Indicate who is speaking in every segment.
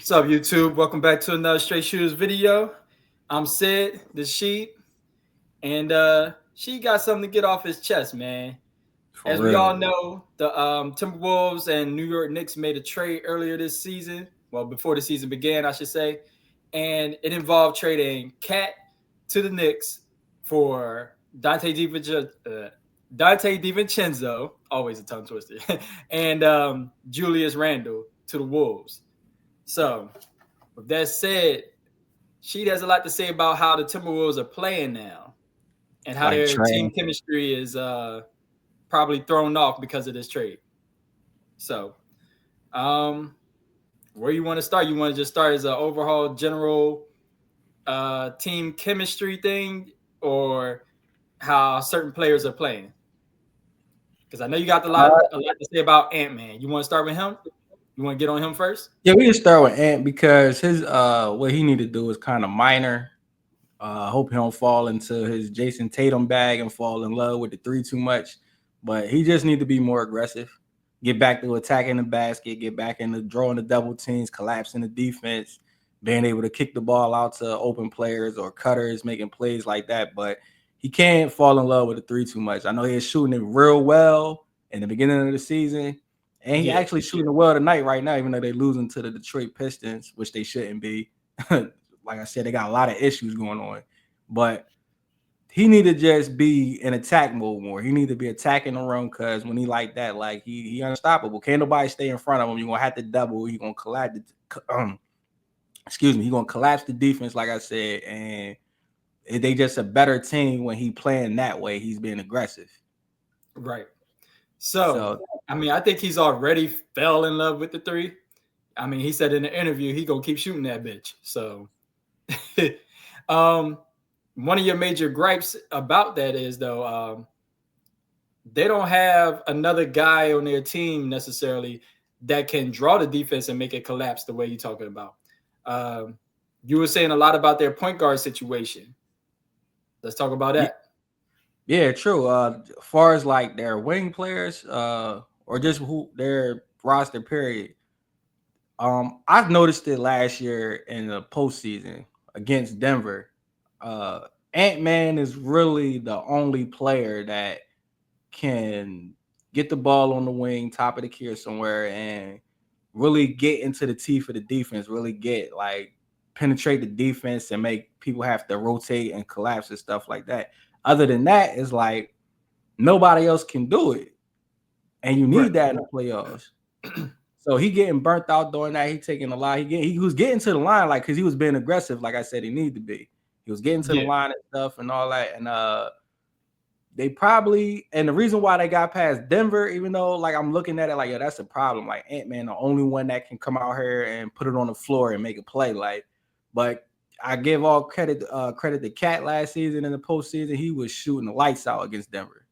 Speaker 1: What's up, YouTube? Welcome back to another Straight Shooters video. I'm Sid, the Sheep, and she got something to get off his chest, man.
Speaker 2: For
Speaker 1: As we all
Speaker 2: real.
Speaker 1: know, the Timberwolves and New York Knicks made a trade earlier this season. Well, before the season began, I should say, and it involved trading Cat to the Knicks for Dante DiVincenzo, always a tongue twister, and Julius Randle to the Wolves. So, with that said, she has a lot to say about how the Timberwolves are playing now and how
Speaker 2: Like
Speaker 1: their team
Speaker 2: train.
Speaker 1: chemistry is probably thrown off because of this trade. So, um, where you want to start? You want to just start as an overall general team chemistry thing, or how certain players are playing? Because I know you got a lot to say about Ant Man. You want to start with him? You want to get on him first?
Speaker 2: Yeah, we can start with Ant because his what he need to do is kind of minor. I hope he don't fall into his Jason Tatum bag and fall in love with the three too much. But he just need to be more aggressive. Get back to attacking the basket, get back into drawing the double teams, collapsing the defense, being able to kick the ball out to open players or cutters, making plays like that. But he can't fall in love with the three too much. I know he's shooting it real well in the beginning of the season. And he
Speaker 1: Yeah.
Speaker 2: actually shooting it well tonight right now, even though they're losing to the Detroit Pistons, which they shouldn't be. Like I said, they got a lot of issues going on. But he need to just be in attack mode more. He need to be attacking the run because when he like that, like he unstoppable. Can't nobody stay in front of him. You're gonna have to double. You're gonna collapse He gonna collapse the defense, like I said, and they just a better team when he playing that way. He's being aggressive.
Speaker 1: Right. So,
Speaker 2: So
Speaker 1: I mean, I think he's already fell in love with the three. I mean, he said in the interview he gonna keep shooting that bitch. So, um, one of your major gripes about that is though, they don't have another guy on their team necessarily that can draw the defense and make it collapse the way you're talking about. Um, you were saying a lot about their point guard situation. Let's talk about
Speaker 2: yeah,
Speaker 1: that.
Speaker 2: yeah, true. As far as like their wing players, or just who their roster period. I've noticed it last year in the postseason against Denver. Uh, Ant Man is really the only player that can get the ball on the wing, top of the key or somewhere, and really get into the teeth of the defense. Really get like penetrate the defense and make people have to rotate and collapse and stuff like that. Other than that, it's like nobody else can do it, and you
Speaker 1: Right.
Speaker 2: need that in the playoffs. So he getting burnt out doing that. He taking a lot. He was getting to the line like because he was being aggressive, like I said he needed to be. He was getting to the
Speaker 1: Yeah.
Speaker 2: line and stuff and all that. And they probably and the reason why they got past Denver, even though like I'm looking at it like, yeah, that's a problem. Like Ant-Man, the only one that can come out here and put it on the floor and make a play. Like, but I give all credit to Cat last season in the postseason. He was shooting the lights out against Denver.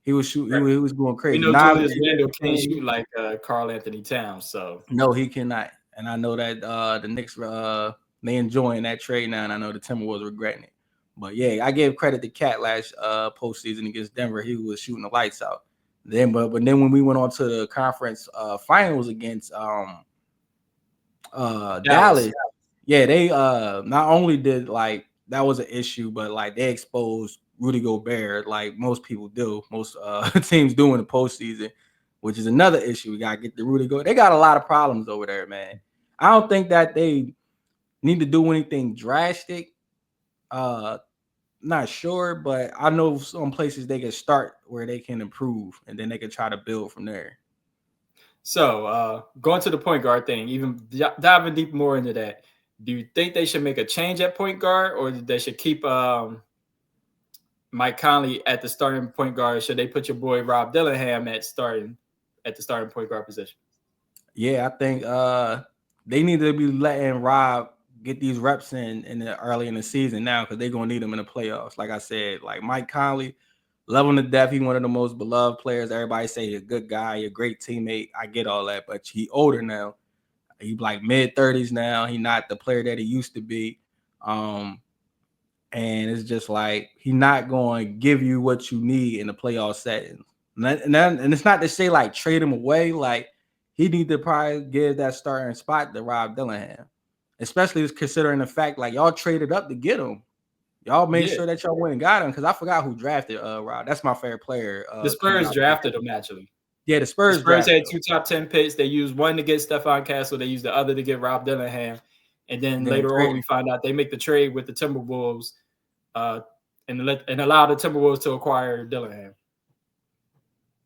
Speaker 2: He was shooting,
Speaker 1: Right.
Speaker 2: he was going
Speaker 1: We
Speaker 2: crazy.
Speaker 1: know
Speaker 2: Nine
Speaker 1: Julius
Speaker 2: points
Speaker 1: Randle
Speaker 2: a
Speaker 1: can't
Speaker 2: game.
Speaker 1: shoot like Karl Anthony Towns. So,
Speaker 2: No, he cannot. And I know that the Knicks they enjoying that trade now, and I know the Timberwolves regretting it. But yeah, I gave credit to Cat last postseason against Denver. He was shooting the lights out. But then when we went on to the conference finals against
Speaker 1: Dallas.
Speaker 2: Dallas, yeah, they not only did like that was an issue, but like they exposed Rudy Gobert like most people do, most teams do in the postseason, which is another issue. We gotta get the Rudy Gobert. They got a lot of problems over there, man. I don't think that they need to do anything drastic. Uh Not sure, but I know some places they can start where they can improve and then they can try to build from there.
Speaker 1: So, going to the point guard thing, even diving deep more into that, do you think they should make a change at point guard, or they should keep Mike Conley at the starting point guard? Should they put your boy Rob Dillingham at the starting point guard position?
Speaker 2: Yeah, I think they need to be letting Rob get these reps in the early in the season now because they're gonna need him in the playoffs. Like I said, like Mike Conley, love him to death. He one of the most beloved players. Everybody say he's a good guy, a great teammate. I get all that, but he older now. He like mid-30s now. He not the player that he used to be. Um, and it's just like he's not going to give you what you need in the playoff setting. And it's not to say like trade him away, like he need to probably give that starting spot to Rob Dillingham, especially considering the fact like y'all traded up to get him. Y'all made
Speaker 1: Yeah,
Speaker 2: sure that y'all went and got him because I forgot who drafted Rob. That's my favorite player
Speaker 1: the
Speaker 2: coming
Speaker 1: Spurs
Speaker 2: out.
Speaker 1: drafted him actually.
Speaker 2: Yeah, the
Speaker 1: The
Speaker 2: Spurs
Speaker 1: Spurs
Speaker 2: drafted
Speaker 1: had
Speaker 2: him.
Speaker 1: two top 10 picks. They used one to get Stephon Castle. They used the other to get Rob Dillingham. And then
Speaker 2: Then they
Speaker 1: later on,
Speaker 2: traded.
Speaker 1: we find out they make the trade with the Timberwolves uh, and allow the Timberwolves to acquire Dillingham.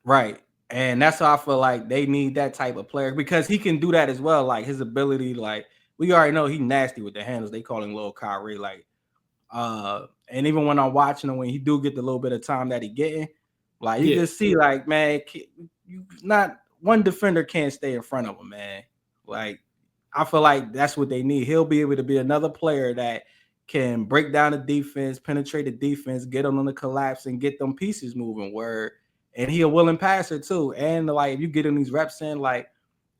Speaker 2: Right. And that's how I feel like they need that type of player because he can do that as well. Like his ability, like we already know he nasty with the handles. They call him Lil Kyrie. Like, and even when I'm watching him, when he do get the little bit of time that he getting, like you
Speaker 1: Yeah,
Speaker 2: just see, like, man, you not one defender can't stay in front of him, man. Like, I feel like that's what they need. He'll be able to be another player that can break down the defense, penetrate the defense, get them on the collapse, and get them pieces moving. Where and he a willing passer too. And like if you get him these reps in, like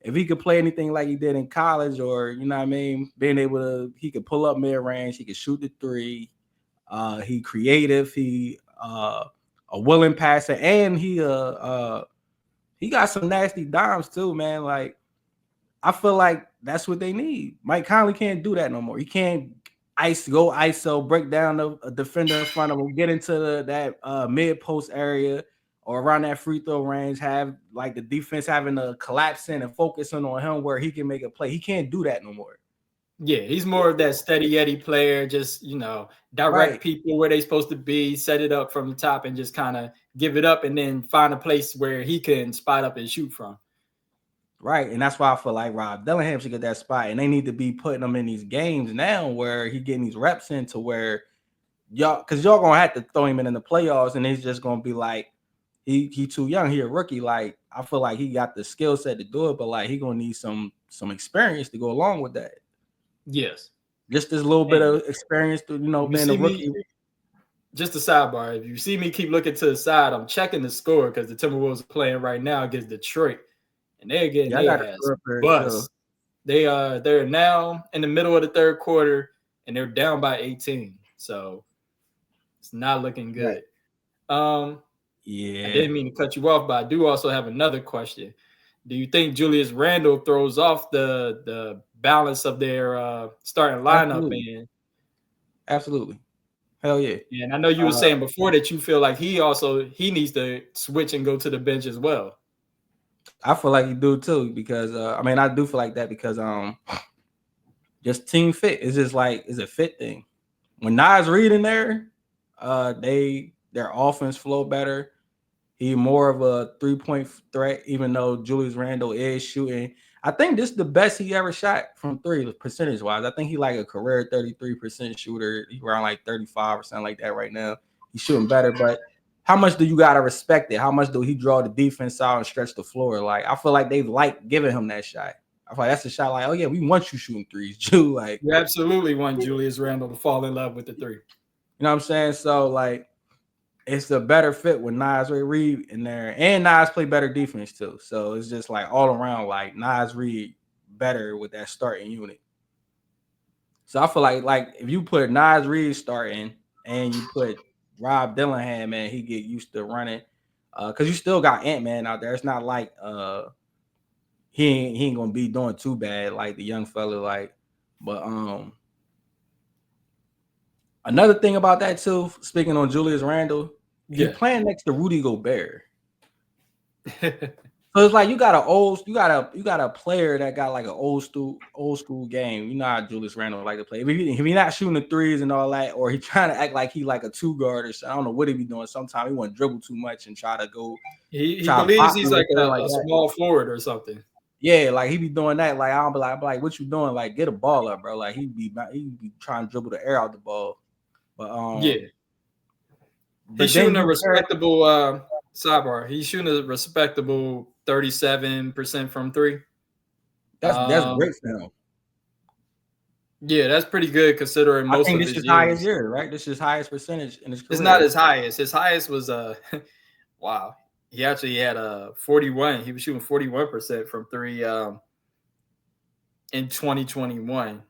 Speaker 2: if he could play anything like he did in college, or you know what I mean, being able to he could pull up mid range, he could shoot the three. He creative, a willing passer, and he got some nasty dimes too, man. Like I feel like that's what they need. Mike Conley can't do that no more. He can't go ISO, break down a defender in front of him, get into that mid post area or around that free throw range, have like the defense having to collapse in and focusing on him where he can make a play. He can't do that no more.
Speaker 1: yeah. He's more of that steady Eddie player, just, direct
Speaker 2: Right.
Speaker 1: people where they're supposed to be, set it up from the top, and just kind of give it up and then find a place where he can spot up and shoot from.
Speaker 2: Right. And that's why I feel like Rob Dillingham should get that spot. And they need to be putting him in these games now where he getting these reps into where y'all gonna have to throw him in the playoffs, and he's just gonna be like, he too young, he a rookie. Like I feel like he got the skill set to do it, but like he gonna need some experience to go along with that.
Speaker 1: Yes.
Speaker 2: Just this little bit
Speaker 1: And
Speaker 2: of experience to
Speaker 1: if you
Speaker 2: being a
Speaker 1: see me,
Speaker 2: rookie.
Speaker 1: just a sidebar, if you see me keep looking to the side, I'm checking the score because the Timberwolves are playing right now against Detroit, and they're getting
Speaker 2: Yeah, I
Speaker 1: their
Speaker 2: got a
Speaker 1: ass
Speaker 2: score for it too.
Speaker 1: bust. They're now in the middle of the third quarter and they're down by 18. So it's not looking
Speaker 2: Right.
Speaker 1: good. Um, I
Speaker 2: Yeah.
Speaker 1: didn't mean to cut you off, but I do also have another question. Do you think Julius Randle throws off the balance of their starting lineup?
Speaker 2: Absolutely. Absolutely. Hell yeah.
Speaker 1: And I know you were
Speaker 2: Uh,
Speaker 1: saying before that you feel like he needs to switch and go to the bench as well.
Speaker 2: I feel like you do too, because I mean I do feel like that because just team fit. It's just like it's a fit thing. When Nas Reed in there, their offense flow better. He more of a 3-point threat, even though Julius Randle is shooting. I think this is the best he ever shot from three percentage wise. I think he like a career 33% shooter. He around like 35 or something like that right now. He's shooting better, but how much do you gotta respect it? How much do he draw the defense out and stretch the floor? Like I feel like they like giving him that shot. I feel like that's a shot like, oh yeah, we want you shooting threes, Jew. Like,
Speaker 1: You absolutely want Julius Randle to fall in love with the three.
Speaker 2: you know what I'm saying? So like it's a better fit with Nas Reed in there, and Nas play better defense too. So it's just like all around, like Nas Reed better with that starting unit. So I feel like if you put Nas Reed starting and you put Rob Dillingham, man, he get used to running. Because you still got Ant-Man out there. It's not like he ain't gonna be doing too bad like the young fella. Like, but another thing about that too, speaking on Julius Randle, he
Speaker 1: Yeah.
Speaker 2: playing next to Rudy Gobert. So it's like you got a player that got like an old school game. You know how Julius Randle like to play. If he not shooting the threes and all that, or he trying to act like he like a two guard or something, I don't know what he be doing. Sometimes he want to dribble too much and try to go
Speaker 1: he
Speaker 2: try to
Speaker 1: believes
Speaker 2: pop
Speaker 1: he's
Speaker 2: you or
Speaker 1: like
Speaker 2: something like
Speaker 1: a
Speaker 2: that.
Speaker 1: small forward or something.
Speaker 2: Yeah, like he be doing that. Like I don't be like, what you doing? Like get a ball up, bro. Like he be trying to dribble the air out the ball. But
Speaker 1: Yeah. He's
Speaker 2: then
Speaker 1: shooting a
Speaker 2: you pair
Speaker 1: respectable sidebar. He's shooting a respectable 37% from three.
Speaker 2: that's great for him.
Speaker 1: Yeah, that's pretty good considering
Speaker 2: I
Speaker 1: most
Speaker 2: think
Speaker 1: of
Speaker 2: this
Speaker 1: his
Speaker 2: is highest
Speaker 1: years.
Speaker 2: year, right? This is his highest percentage in his
Speaker 1: It's not
Speaker 2: career.
Speaker 1: his highest. His highest was wow. He actually had a 41. He was shooting 41% from three in 2021.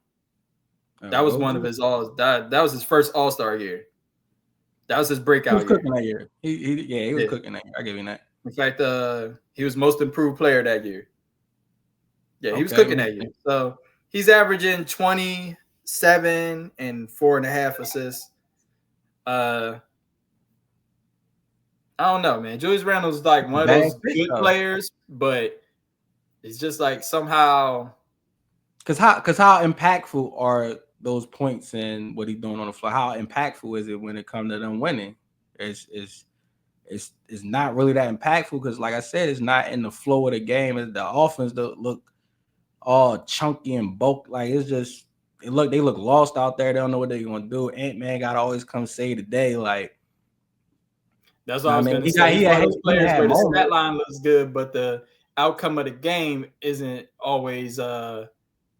Speaker 1: That was one of
Speaker 2: OG.
Speaker 1: his that was his first All-Star year. That was his
Speaker 2: He was
Speaker 1: breakout year.
Speaker 2: cooking that year. He was
Speaker 1: Yeah.
Speaker 2: cooking that year. I give you that.
Speaker 1: In fact, he was most improved player that year. Yeah, he was
Speaker 2: Okay.
Speaker 1: cooking at you. So he's averaging 27 and 4.5 assists. Uh, I don't know, man. Julius Randle's like one of
Speaker 2: Bad
Speaker 1: those
Speaker 2: fit
Speaker 1: good
Speaker 2: though.
Speaker 1: players, but it's just like somehow.
Speaker 2: Cause how impactful are those points and what he's doing on the floor? How impactful is it when it comes to them winning? It's not really that impactful because, like I said, it's not in the flow of the game. The offense don't look all chunky and bulk. Like it's just they look lost out there. They don't know what they're gonna do. Ant-Man gotta always come save the day. Like,
Speaker 1: That's what I
Speaker 2: I
Speaker 1: was
Speaker 2: mean,
Speaker 1: gonna say. He's one of those
Speaker 2: he
Speaker 1: players
Speaker 2: had
Speaker 1: where the stat
Speaker 2: moments.
Speaker 1: line looks good, but the outcome of the game isn't always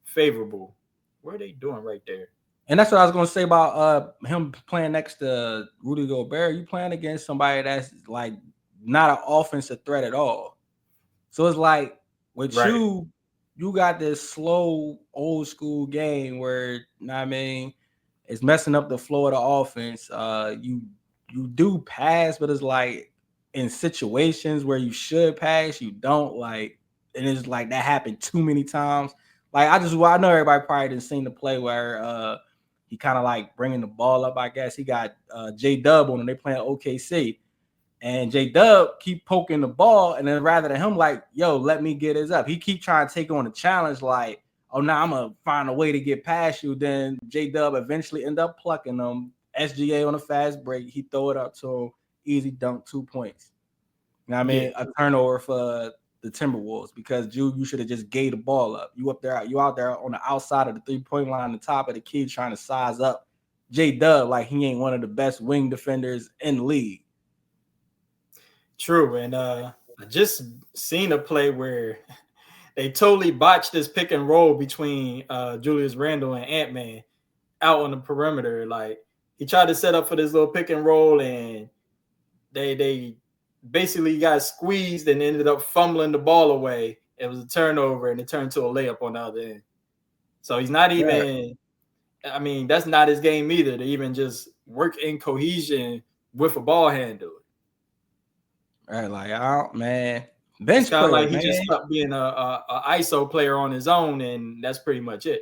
Speaker 1: favorable. What are they doing right there?
Speaker 2: And that's what I was gonna say about him playing next to Rudy Gobert. You playing against somebody that's like not an offensive threat at all. So it's like with
Speaker 1: Right.
Speaker 2: you got this slow old school game where, you know what I mean, it's messing up the flow of the offense. You do pass, but it's like in situations where you should pass, you don't like, and it's like that happened too many times. Like I know everybody probably didn't seen the play where he kind of like bringing the ball up. I guess he got J Dub on him. They playing OKC. And J Dub keep poking the ball, and then rather than him like, yo, let me get his up, he keep trying to take on the challenge like, oh, now I'm gonna find a way to get past you. Then J Dub eventually end up plucking him. SGA on a fast break, he throw it up to him, easy dunk, 2 points. You know what I
Speaker 1: Yeah.
Speaker 2: mean? A turnover for the Timberwolves because you should have just gave the ball up. You out there on the outside of the 3-point line, the top of the key, trying to size up J Dub like he ain't one of the best wing defenders in the league.
Speaker 1: True. And I just seen a play where they totally botched this pick and roll between Julius Randle and Ant-Man out on the perimeter. Like he tried to set up for this little pick and roll, and they basically got squeezed and ended up fumbling the ball away. It was a turnover, and it turned to a layup on the other end. So he's not
Speaker 2: Right.
Speaker 1: even. I mean, that's not his game either. To even just work in cohesion with a ball handler.
Speaker 2: Right, like, man,
Speaker 1: It's
Speaker 2: bench
Speaker 1: kind of
Speaker 2: player,
Speaker 1: like he just
Speaker 2: man.
Speaker 1: stopped being a ISO player on his own, and that's pretty much it.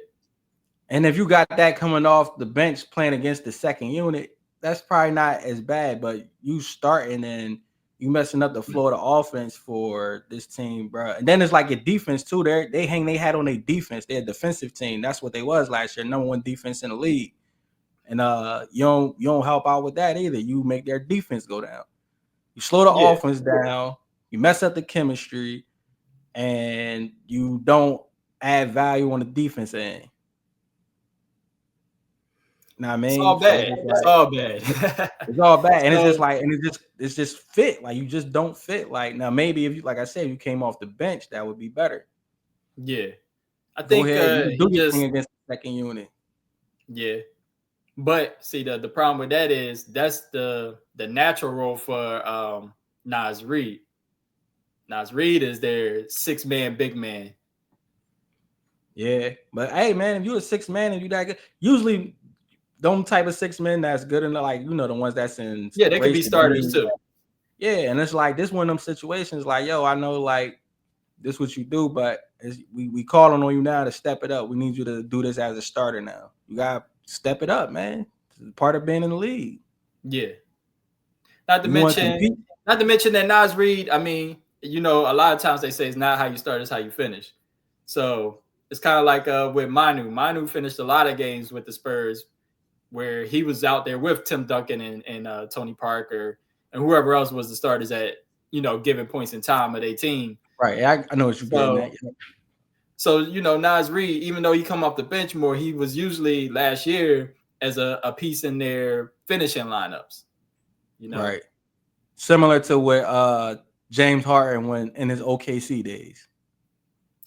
Speaker 2: And if you got that coming off the bench playing against the second unit, that's probably not as bad. But you starting and you messing up the flow of the offense for this team, bro. And then it's like your defense too. They hang they had on their defense. They're a defensive team. That's what they was last year, number 1 defense in the league. And you don't help out with that either. You make their defense go down. You slow the
Speaker 1: Yeah,
Speaker 2: offense down. You mess up the chemistry, and you don't add value on the defense end. Know what I
Speaker 1: it's
Speaker 2: mean?
Speaker 1: all
Speaker 2: So it's
Speaker 1: bad.
Speaker 2: just
Speaker 1: It's
Speaker 2: like
Speaker 1: all bad.
Speaker 2: it's all bad. And it's just
Speaker 1: So
Speaker 2: like it's just fit. Like you just don't fit. Like now maybe if you like I said, you came off the bench, that would be better.
Speaker 1: yeah, I
Speaker 2: Go
Speaker 1: think
Speaker 2: ahead. You can
Speaker 1: he
Speaker 2: do your thing
Speaker 1: just
Speaker 2: against the second unit.
Speaker 1: yeah. But see the problem with that is that's the natural role for Nas Reed. Nas Reed is their 6-man big man.
Speaker 2: Yeah. But hey man, if you're a 6 man and you that good, usually them type of 6 men that's good enough, like the ones that's in
Speaker 1: Yeah, they could
Speaker 2: race
Speaker 1: be
Speaker 2: to
Speaker 1: starters
Speaker 2: be.
Speaker 1: too.
Speaker 2: Yeah, and it's like this one of them situations like, yo, I know like this what you do, but we calling on you now to step it up. We need you to do this as a starter now. You gotta step it up, man. It's part of being in the league.
Speaker 1: Yeah. Not to
Speaker 2: You want to
Speaker 1: mention,
Speaker 2: compete,
Speaker 1: not to mention that Nas Reed. I mean, a lot of times they say it's not how you start, it's how you finish. So it's kind of like with Manu. Manu finished a lot of games with the Spurs where he was out there with Tim Duncan and Tony Parker and whoever else was the starters at given points in time of their team.
Speaker 2: right? I know what you're getting at.
Speaker 1: So Nas Reed, even though he come off the bench more, he was usually last year as a piece in their finishing lineups.
Speaker 2: Right, similar to what James Harden went in his OKC days.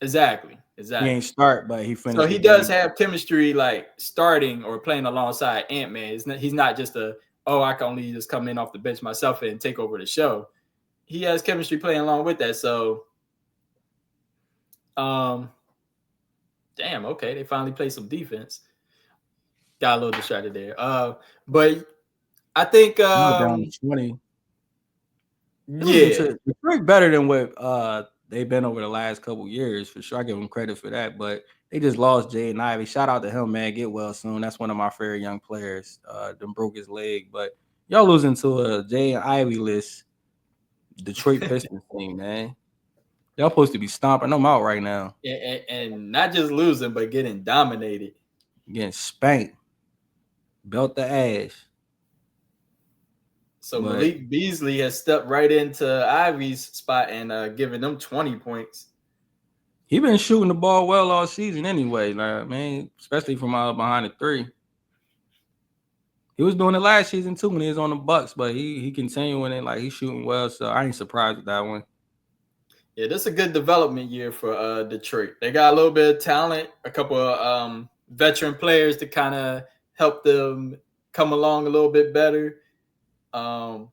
Speaker 1: Exactly.
Speaker 2: He ain't start, but he
Speaker 1: So
Speaker 2: finished the
Speaker 1: he does
Speaker 2: game.
Speaker 1: have chemistry, like starting or playing alongside Ant-Man. He's not just I can only just come in off the bench myself and take over the show. He has chemistry playing along with that. So, damn, okay, they finally played some defense. Got a little distracted there. But I think,
Speaker 2: You were down to 20. It was
Speaker 1: yeah,
Speaker 2: into Detroit better than what they've been over the last couple years for sure. I give them credit for that, but they just lost Jaden Ivey. Shout out to him, man. Get well soon. That's one of my favorite young players. Them broke his leg, but y'all losing to a Jaden Ivey list Detroit Pistons team, man. Y'all supposed to be stomping them out right now,
Speaker 1: and not just losing, but getting dominated.
Speaker 2: getting spanked, belt the ass.
Speaker 1: So
Speaker 2: But
Speaker 1: Malik Beasley has stepped right into Ivy's spot and giving them 20 points.
Speaker 2: he been shooting the ball well all season anyway, like, man, especially from behind the three. He was doing it last season too when he was on the Bucks, but he continuing it, like he's shooting well. So I ain't surprised with that one.
Speaker 1: Yeah, this is a good development year for Detroit. They got a little bit of talent, a couple of veteran players to kind of help them come along a little bit better. Cades,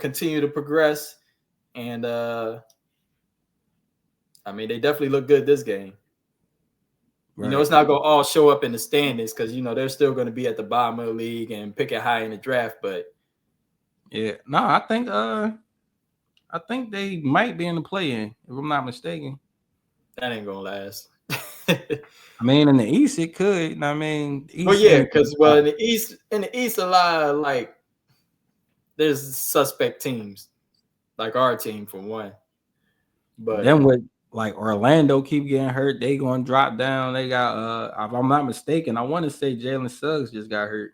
Speaker 1: continue to progress, and I mean, they definitely look good this game.
Speaker 2: Right.
Speaker 1: It's not going to all show up in the standings because they're still going to be at the bottom of the league and pick it high in the draft. But
Speaker 2: yeah, no, I think they might be in the play-in if I'm not mistaken.
Speaker 1: that ain't gonna last.
Speaker 2: I mean, in the East it could. I mean,
Speaker 1: Well,
Speaker 2: East
Speaker 1: yeah,
Speaker 2: and
Speaker 1: because in the East, a lot of like there's suspect teams, like our team for one. But
Speaker 2: then with like Orlando keep getting hurt, they gonna drop down. They got if I'm not mistaken, I want to say Jalen Suggs just got hurt.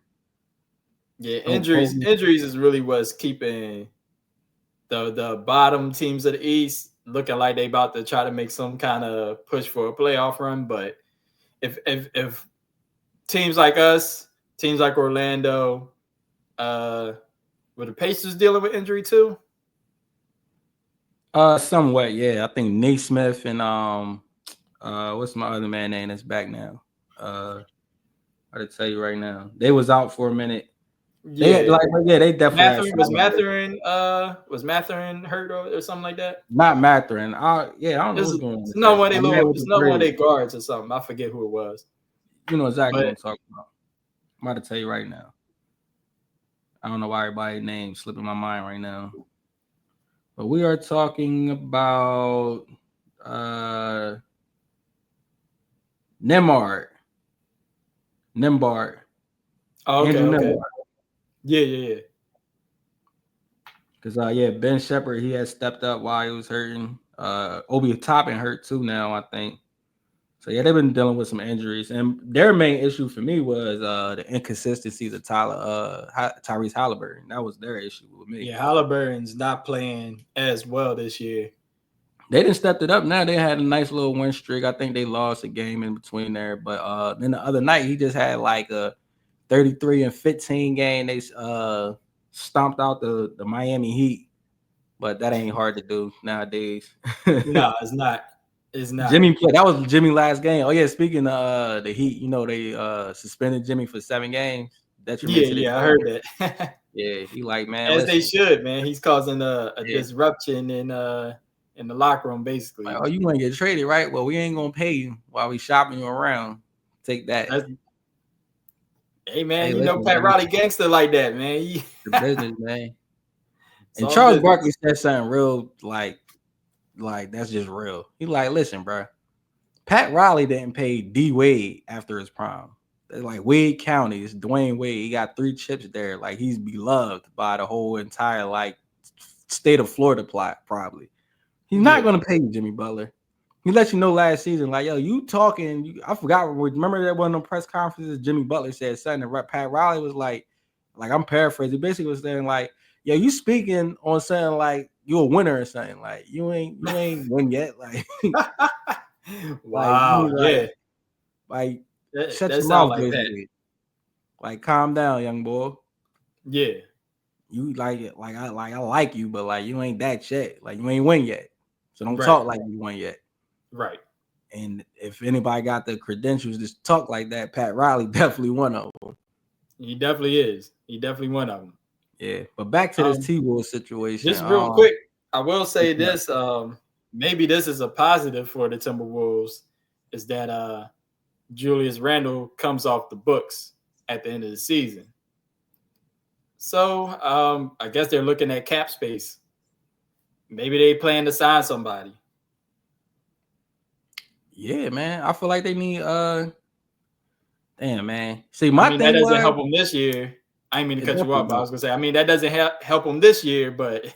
Speaker 1: yeah,
Speaker 2: So
Speaker 1: injuries is really what's keeping the bottom teams of the East looking like they about to try to make some kind of push for a playoff run. But if teams like us, teams like Orlando, were the Pacers dealing with injury too?
Speaker 2: somewhat, yeah. I think Naismith and what's my other man name that's back now? I to tell you right now, they was out for a minute.
Speaker 1: Yeah,
Speaker 2: They definitely had
Speaker 1: Was Matherin hurt or something like that?
Speaker 2: not Matherin. I don't know
Speaker 1: It's,
Speaker 2: what's going on
Speaker 1: it's
Speaker 2: with
Speaker 1: not
Speaker 2: that.
Speaker 1: one of their
Speaker 2: With
Speaker 1: it's
Speaker 2: the
Speaker 1: not one of
Speaker 2: braids.
Speaker 1: their guards or something. I forget who it was.
Speaker 2: You know exactly what
Speaker 1: But
Speaker 2: I'm talking about. I'm about to tell you right now. I don't know why everybody's name slipping my mind right now. But we are talking about Nembhard.
Speaker 1: oh, okay,
Speaker 2: Andrew
Speaker 1: okay.
Speaker 2: Nembhard.
Speaker 1: Yeah.
Speaker 2: Because Ben Shepherd, he had stepped up while he was hurting. Obi Toppin hurt too now, I think. So yeah, they've been dealing with some injuries, and their main issue for me was the inconsistencies of Tyrese Halliburton. That was their issue with me.
Speaker 1: Yeah, Halliburton's not playing as well this year.
Speaker 2: They didn't step it up. Now they had a nice little win streak. I think they lost a game in between there, but then the other night he just had like a 33-15 game. They stomped out the Miami Heat, but that ain't hard to do nowadays.
Speaker 1: No, it's not. It's not.
Speaker 2: Jimmy played. That was Jimmy's last game. Oh yeah, speaking of the Heat, they suspended Jimmy for 7 games. Detriment to the
Speaker 1: Yeah, I
Speaker 2: team.
Speaker 1: heard that.
Speaker 2: Yeah, he like, man,
Speaker 1: As they
Speaker 2: listen.
Speaker 1: should, man. He's causing a
Speaker 2: Yeah.
Speaker 1: disruption in the locker room, basically.
Speaker 2: Like, oh, you want to get traded, right? Well, we ain't gonna pay you while we shopping you around. Take that.
Speaker 1: Hey man,
Speaker 2: Hey, listen,
Speaker 1: Pat
Speaker 2: man,
Speaker 1: Riley gangster like that, man.
Speaker 2: the business, man.
Speaker 1: It's
Speaker 2: And
Speaker 1: all
Speaker 2: Charles
Speaker 1: business.
Speaker 2: Barkley said something real, like that's just real. He like, listen, bro. Pat Riley didn't pay D Wade after his prime. Like Wade County, it's Dwayne Wade. He got 3 chips there. Like he's beloved by the whole entire state of Florida plot. Probably he's not gonna pay you, Jimmy Butler. He let you know last season, like, yo, you talking. I forgot. Remember that one of the press conferences? Jimmy Butler said something. And Pat Riley was like I'm paraphrasing. He basically was saying like, yo, you speaking on something like you a winner or something. Like you ain't win yet. Like,
Speaker 1: wow,
Speaker 2: like shut
Speaker 1: that
Speaker 2: your
Speaker 1: sound
Speaker 2: mouth,
Speaker 1: like that.
Speaker 2: basically. Like, calm down, young boy.
Speaker 1: Yeah,
Speaker 2: You like it, I like you, but like you ain't that yet. Like you ain't win yet. So don't
Speaker 1: Right.
Speaker 2: talk like you won yet.
Speaker 1: Right.
Speaker 2: And if anybody got the credentials to talk like that, Pat Riley definitely one of them.
Speaker 1: He definitely is. He definitely one of them.
Speaker 2: Yeah, but back to this T-Wolves situation.
Speaker 1: Just real quick, I will say this. Maybe this is a positive for the Timberwolves is that Julius Randle comes off the books at the end of the season. So I guess they're looking at cap space. Maybe they plan to sign somebody.
Speaker 2: Yeah, man. I feel like they need damn, man. See,
Speaker 1: I
Speaker 2: my
Speaker 1: mean, that
Speaker 2: thing
Speaker 1: doesn't
Speaker 2: was
Speaker 1: help them this year. I didn't mean to
Speaker 2: it
Speaker 1: cut you
Speaker 2: definitely
Speaker 1: off, but I
Speaker 2: don't.
Speaker 1: was gonna say, I mean, that doesn't help them this year, but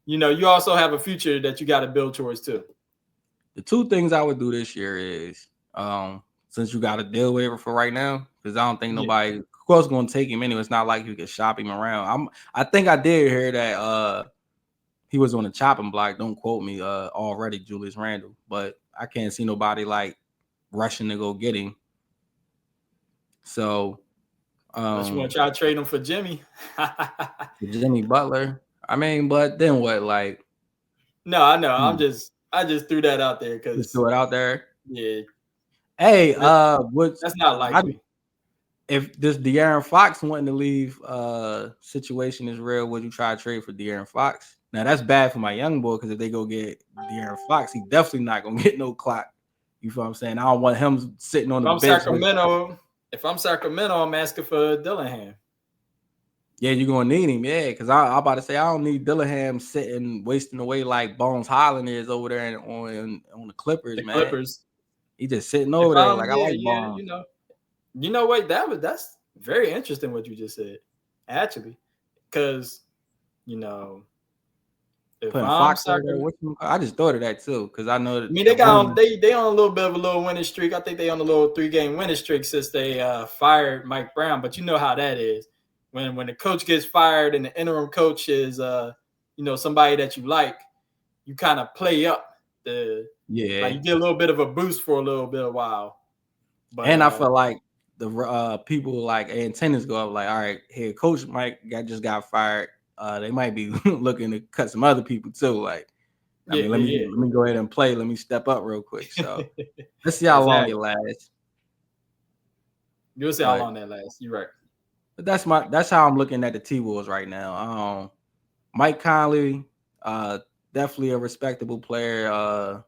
Speaker 1: you also have a future that you got to build towards too.
Speaker 2: The two things I would do this year is since you got a deal waiver for right now, because I don't think
Speaker 1: Yeah,
Speaker 2: nobody of course gonna take him anyway. It's not like you can shop him around. I think I did hear that he was on the chopping block. Don't quote me already, Julius Randle, but I can't see nobody like rushing to go get him. So
Speaker 1: unless you want to try to trade them for Jimmy.
Speaker 2: Jimmy Butler. I mean, but then what? Like,
Speaker 1: No, I know.
Speaker 2: hmm,
Speaker 1: I just threw that out there
Speaker 2: just
Speaker 1: because
Speaker 2: throw it out there.
Speaker 1: yeah,
Speaker 2: Hey,
Speaker 1: that,
Speaker 2: what's
Speaker 1: that's not
Speaker 2: I
Speaker 1: likely.
Speaker 2: if this De'Aaron Fox wanting to leave situation is real, would you try to trade for De'Aaron Fox? Now that's bad for my young boy because if they go get De'Aaron Fox, he definitely not gonna get no clock. You feel what I'm saying? I don't want him sitting on
Speaker 1: If
Speaker 2: the
Speaker 1: I'm
Speaker 2: bench with.
Speaker 1: Sacramento, if I'm Sacramento, I'm asking for Dillingham.
Speaker 2: Yeah, you're gonna need him, yeah. Because I'm about to say I don't need Dilingham sitting wasting away like Bones Highland is over there on the Clippers,
Speaker 1: The
Speaker 2: man.
Speaker 1: Clippers.
Speaker 2: He just sitting
Speaker 1: If
Speaker 2: over there.
Speaker 1: I'm
Speaker 2: Like I
Speaker 1: yeah,
Speaker 2: like
Speaker 1: yeah,
Speaker 2: Bones.
Speaker 1: you know what? That's very interesting what you just said, actually, because you know if
Speaker 2: Putting
Speaker 1: I'm
Speaker 2: Fox over there,
Speaker 1: Sacramento,
Speaker 2: I just thought of that too because I know
Speaker 1: I
Speaker 2: that
Speaker 1: mean
Speaker 2: the rumor.
Speaker 1: they on a little bit of a little winning streak. I think they on a little 3-game winning streak since they fired Mike Brown. But you know how that is when the coach gets fired and the interim coach is somebody that you like, you kind of play up the like
Speaker 2: Yeah,
Speaker 1: you get a little bit of a boost for a little bit of while. But
Speaker 2: and I feel like the people like antennas go up. Like, all right, here, Coach Mike just got fired. They might be looking to cut some other people too. Like, I
Speaker 1: yeah,
Speaker 2: mean,
Speaker 1: yeah,
Speaker 2: let me go ahead and play. Let me step up real quick. So
Speaker 1: yeah.
Speaker 2: let's see how long it
Speaker 1: Exactly.
Speaker 2: lasts.
Speaker 1: You'll see how
Speaker 2: But
Speaker 1: long that lasts. You're right.
Speaker 2: that's how I'm looking at the T Wolves right now. Mike Conley, definitely a respectable player.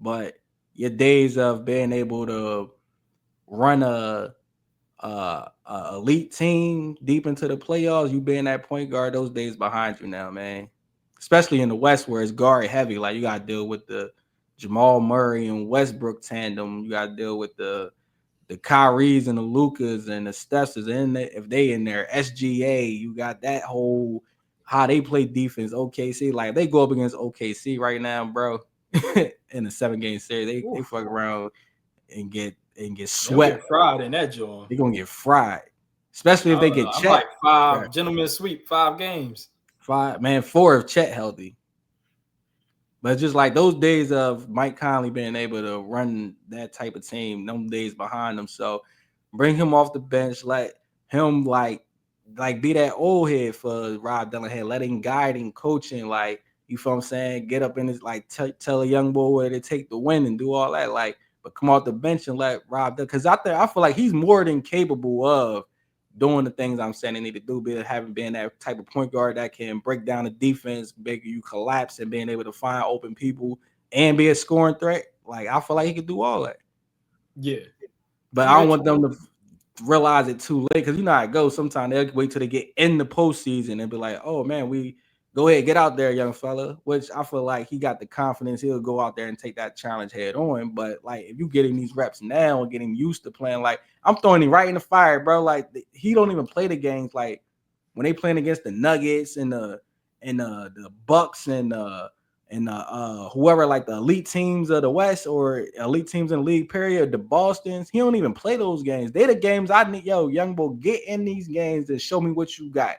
Speaker 2: But your days of being able to run a elite team deep into the playoffs, you being that point guard, those days behind you now, man. Especially in the West where it's guard heavy. Like you gotta deal with the Jamal Murray and Westbrook tandem. You gotta deal with the Kyries and the Lucas and the Stephs is in there. If they in there, SGA, you got that whole how they play defense. OKC, like they go up against OKC right now, bro. In a 7-game series, they
Speaker 1: Oof.
Speaker 2: fuck around and get
Speaker 1: They'll get
Speaker 2: swept.
Speaker 1: fried in that joint.
Speaker 2: They're gonna get fried, especially if they get
Speaker 1: I'm like
Speaker 2: Chet. Yeah,
Speaker 1: 5 gentlemen sweep, 5 games.
Speaker 2: 5 man, 4 if Chet healthy. But just like those days of Mike Conley being able to run that type of team, them days behind him. So bring him off the bench, let him like be that old head for Rob Dillingham, letting guiding, coaching, like you feel what I'm saying, get up in his like tell a young boy where to take the win and do all that, like, but come off the bench and let Rob because out there I feel like he's more than capable of doing the things I'm saying they need to do, be having been that type of point guard that can break down the defense, make you collapse, and being able to find open people and be a scoring threat. Like I feel like he could do all that,
Speaker 1: Yeah,
Speaker 2: but
Speaker 1: I'm
Speaker 2: I don't
Speaker 1: with
Speaker 2: want
Speaker 1: you.
Speaker 2: them to realize it too late because you know how it goes. Sometimes they'll wait till they get in the postseason and be like, "Oh man, we go ahead, get out there, young fella." Which I feel like he got the confidence; he'll go out there and take that challenge head on. But like, if you getting these reps now and getting used to playing, like I'm throwing him right in the fire, bro. Like he don't even play the games like when they playing against the Nuggets and the Bucks and whoever like the elite teams of the West or elite teams in the league period, the Bostons, he don't even play those games. They the games I need. Yo, young boy, get in these games and show me what you got.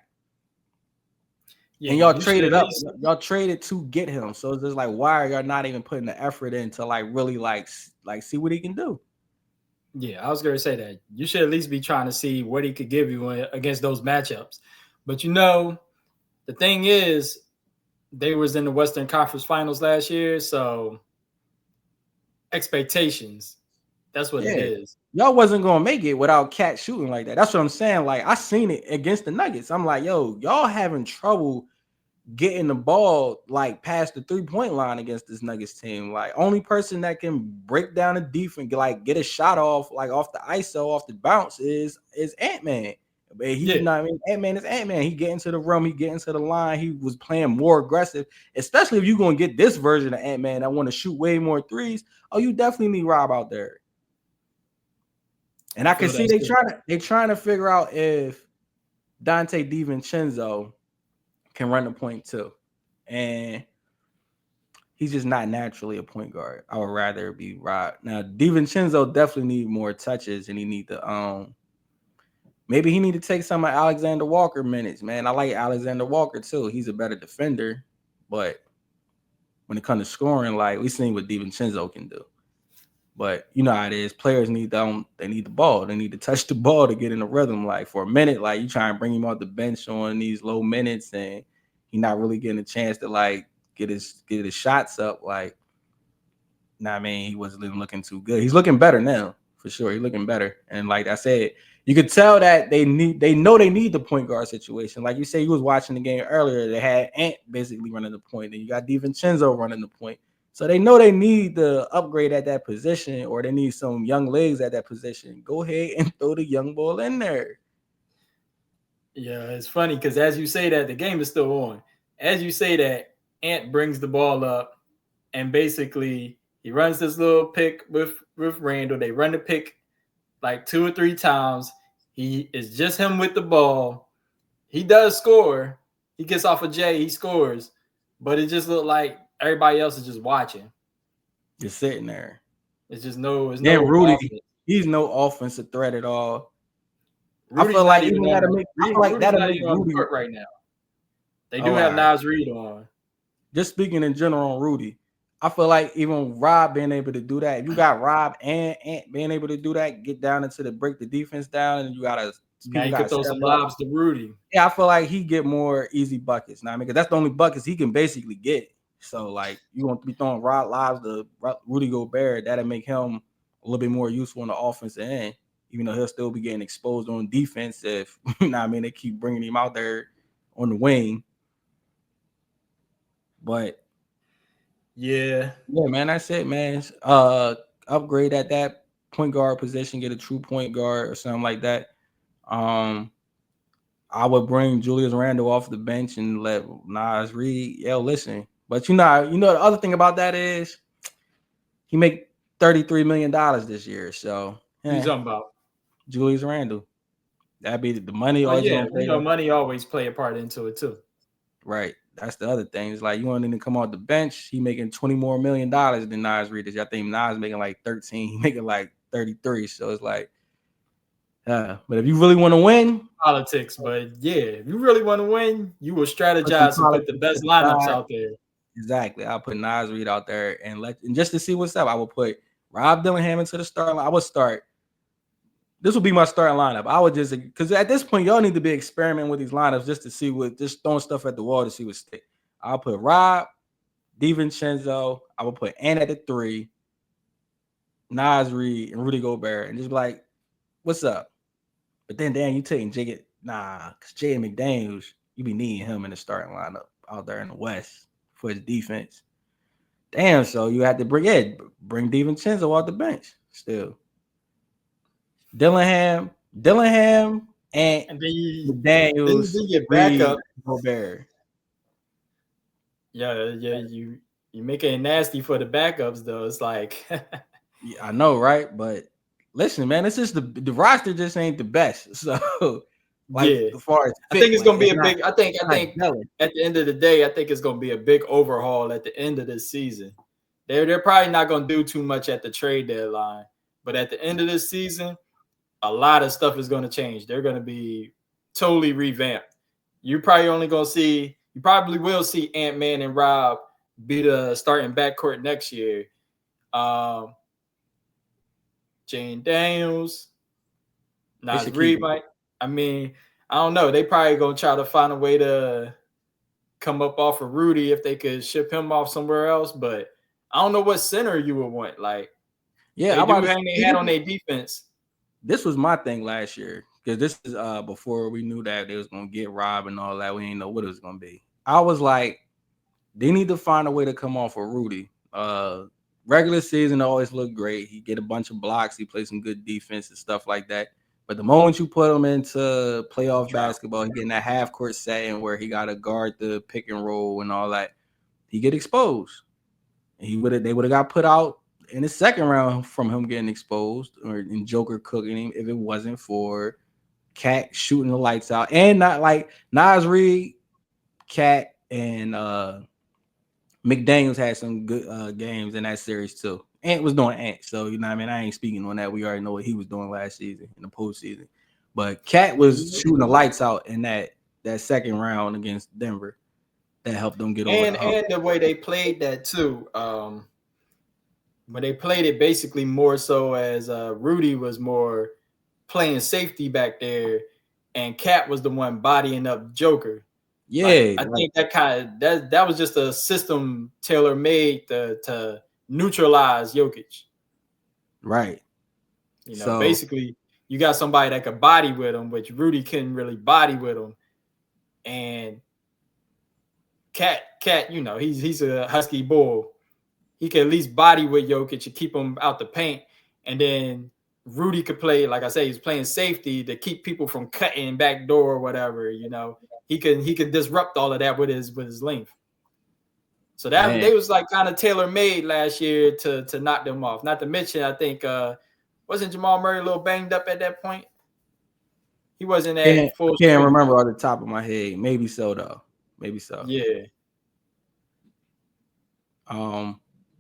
Speaker 1: Yeah,
Speaker 2: And y'all
Speaker 1: you should
Speaker 2: traded
Speaker 1: at
Speaker 2: up.
Speaker 1: least.
Speaker 2: Y'all traded to get him. So it's just like, why are y'all not even putting the effort in to like really like see what he can do?
Speaker 1: Yeah, I was going to say that you should at least be trying to see what he could give you against those matchups. But the thing is, they was in the Western Conference Finals last year, so expectations. That's what it
Speaker 2: Yeah.
Speaker 1: is.
Speaker 2: Y'all wasn't gonna make it without Cat shooting like that. That's what I'm saying. Like I seen it against the Nuggets. I'm like, yo, y'all having trouble getting the ball like past the 3-point line against this Nuggets team. Like only person that can break down the defense, like get a shot off, like off the ISO, off the bounce is Ant-Man. But he, you
Speaker 1: Yeah,
Speaker 2: know what I mean? Ant-Man is Ant-Man. He get into the room, he get into the line. He was playing more aggressive, especially if you're going to get this version of Ant-Man that want to shoot way more threes. Oh, you definitely need Rob out there. And
Speaker 1: I
Speaker 2: I can
Speaker 1: feel
Speaker 2: see
Speaker 1: that too.
Speaker 2: they trying to figure out if Dante DiVincenzo can run the point too. And he's just not naturally a point guard. I would rather be Rob. Now, DiVincenzo definitely need more touches, and he need to maybe he need to take some of Alexander Walker minutes, man. I like Alexander Walker too. He's a better defender, but when it comes to scoring, like we seen what DiVincenzo can do. But you know how it is. Players they need the ball. They need to touch the ball to get in the rhythm. Like for a minute, like you try and bring him off the bench on these low minutes, and he not really getting a chance to like get his shots up. Like, nah, I mean, he wasn't even looking too good. He's looking better now, for sure. He's looking better. And like I said, you could tell that they know they need the point guard situation. Like you say, you was watching the game earlier. They had Ant basically running the point. Then you got DiVincenzo running the point. So they know they need the upgrade at that position, or they need some young legs at that position. Go ahead and throw the young ball in there.
Speaker 1: Yeah, it's funny because as you say that, the game is still on. As you say that, Ant brings the ball up, and basically he runs this little pick with Randall. They run the pick like 2 or 3 times. He is just him with the ball. He does score. He gets off of Jay. He scores, but it just looked like everybody else is just watching.
Speaker 2: Just sitting there.
Speaker 1: It's just no, it's
Speaker 2: Then
Speaker 1: no
Speaker 2: Rudy,
Speaker 1: offense.
Speaker 2: he's no offensive threat at all. I
Speaker 1: Rudy's
Speaker 2: feel
Speaker 1: not
Speaker 2: like
Speaker 1: even
Speaker 2: even
Speaker 1: on
Speaker 2: that'll
Speaker 1: the
Speaker 2: make I feel like
Speaker 1: Rudy's
Speaker 2: that'll
Speaker 1: not
Speaker 2: make
Speaker 1: even on the
Speaker 2: Rudy.
Speaker 1: court right now. They
Speaker 2: Oh,
Speaker 1: do
Speaker 2: all
Speaker 1: have
Speaker 2: right.
Speaker 1: Nas Reed on.
Speaker 2: Just speaking in general on Rudy, I feel like even Rob being able to do that, if you got Rob and Ant being able to do that, get down into the break the defense down, and
Speaker 1: Now
Speaker 2: people
Speaker 1: you
Speaker 2: gotta
Speaker 1: could throw
Speaker 2: step
Speaker 1: some
Speaker 2: up.
Speaker 1: lobs to Rudy.
Speaker 2: Yeah, I feel like he get more easy buckets. Now, I mean, because that's the only buckets he can basically get. So, like, you want to be throwing Rod lives to Rudy Gobert, that'll make him a little bit more useful on the offensive end, even though he'll still be getting exposed on defense if, you know what I mean, they keep bringing him out there on the wing. But
Speaker 1: Yeah.
Speaker 2: yeah, man, that's it, man. Upgrade at that point guard position, get a true point guard or something like that. Um, I would bring Julius Randle off the bench and let Nas Reed. Yo, listen. But the other thing about that is he make $33 million this year. So
Speaker 1: Who you
Speaker 2: yeah,
Speaker 1: talking about?
Speaker 2: Julius Randle. That'd be the money
Speaker 1: Oh
Speaker 2: always
Speaker 1: yeah,
Speaker 2: gonna play there.
Speaker 1: money always play a part into it too.
Speaker 2: Right. That's the other thing. It's like you want him to come off the bench. He making $20 more million than Nas Reed. I think Nas making like 13. He making like 33. So it's like, but if you really want to win,
Speaker 1: Politics, but yeah, if you really want to win, you will
Speaker 2: put some
Speaker 1: strategize and put the
Speaker 2: politics to
Speaker 1: best
Speaker 2: the
Speaker 1: lineups
Speaker 2: side.
Speaker 1: out there.
Speaker 2: Exactly. I'll put Nas Reed out there and just to see what's up, I will put Rob Dillingham into the starting line. I would start. This will be my starting lineup. I would just because at this point, y'all need to be experimenting with these lineups just to see just throwing stuff at the wall to see what stick. I'll put Rob, DiVincenzo. I will put Ant at the 3, Nas Reed, and Rudy Gobert, and just be like, what's up? But then, Dan, you taking Jay, because Jay McDaniels, you be needing him in the starting lineup out there in the West for his defense. Damn, so you had to bring DiVincenzo off the bench still. Dillingham, and
Speaker 1: And then
Speaker 2: McDaniels,
Speaker 1: you get back
Speaker 2: Reed,
Speaker 1: up.
Speaker 2: Gobert.
Speaker 1: Yeah, you make it nasty for the backups though. It's like
Speaker 2: Yeah, I know, right? But listen, man, it's just the roster just ain't the best. So, like
Speaker 1: yeah.
Speaker 2: as far as
Speaker 1: I think
Speaker 2: fit,
Speaker 1: it's
Speaker 2: like
Speaker 1: gonna be
Speaker 2: it's
Speaker 1: a
Speaker 2: not
Speaker 1: big. I
Speaker 2: not
Speaker 1: think
Speaker 2: gelling.
Speaker 1: at the end of the day, I think it's gonna be a big overhaul at the end of this season. They're probably not gonna do too much at the trade deadline, but at the end of this season, a lot of stuff is gonna change. They're gonna be totally revamped. You probably will see Ant-Man and Rob be the starting backcourt next year. Um, Jane Daniels,
Speaker 2: They
Speaker 1: Nas
Speaker 2: should keep
Speaker 1: Reed
Speaker 2: it.
Speaker 1: might. I mean, I don't know. They probably gonna try to find a way to come up off of Rudy if they could ship him off somewhere else. But I don't know what center you would want. Like
Speaker 2: Yeah,
Speaker 1: they
Speaker 2: I'm
Speaker 1: do
Speaker 2: about to
Speaker 1: hang their
Speaker 2: see
Speaker 1: hat on their defense.
Speaker 2: this was my thing last year because this is before we knew that they was gonna get Rob and all that. We didn't know what it was gonna be. I was like, they need to find a way to come off of Rudy. Regular season always looked great. He get a bunch of blocks. He plays some good defense and stuff like that. But the moment you put him into playoff
Speaker 1: Drought.
Speaker 2: basketball, he getting that half court setting where he got to guard the pick and roll and all that, he get exposed. And they would have got put out in the second round from him getting exposed or in Joker cooking him if it wasn't for Cat shooting the lights out. And not like Nas Reed, Cat, and McDaniels had some good games in that series too. Ant was doing Ant, so you know what I mean. I ain't speaking on that. We already know what he was doing last season in the postseason. But Cat was shooting the lights out in that second round against Denver. That helped them get over the hump.
Speaker 1: And the way they played that too. But they played it basically more so as Rudy was more playing safety back there, and Cat was the one bodying up Joker.
Speaker 2: Yeah,
Speaker 1: I think that was just a system tailor made to neutralize Jokic.
Speaker 2: Right.
Speaker 1: You know, basically you got somebody that could body with him, which Rudy couldn't really body with him, and Cat, you know, he's a husky bull. He could at least body with Jokic to keep him out the paint, and then Rudy could play, like I say, he's playing safety to keep people from cutting back door or whatever. You know, he can disrupt all of that with his length. So that they was like kind of tailor made last year to knock them off. Not to mention, I think wasn't Jamal Murray a little banged up at that point? He wasn't at full.
Speaker 2: I can't remember off the top of my head. Maybe so though. Maybe so.
Speaker 1: Yeah.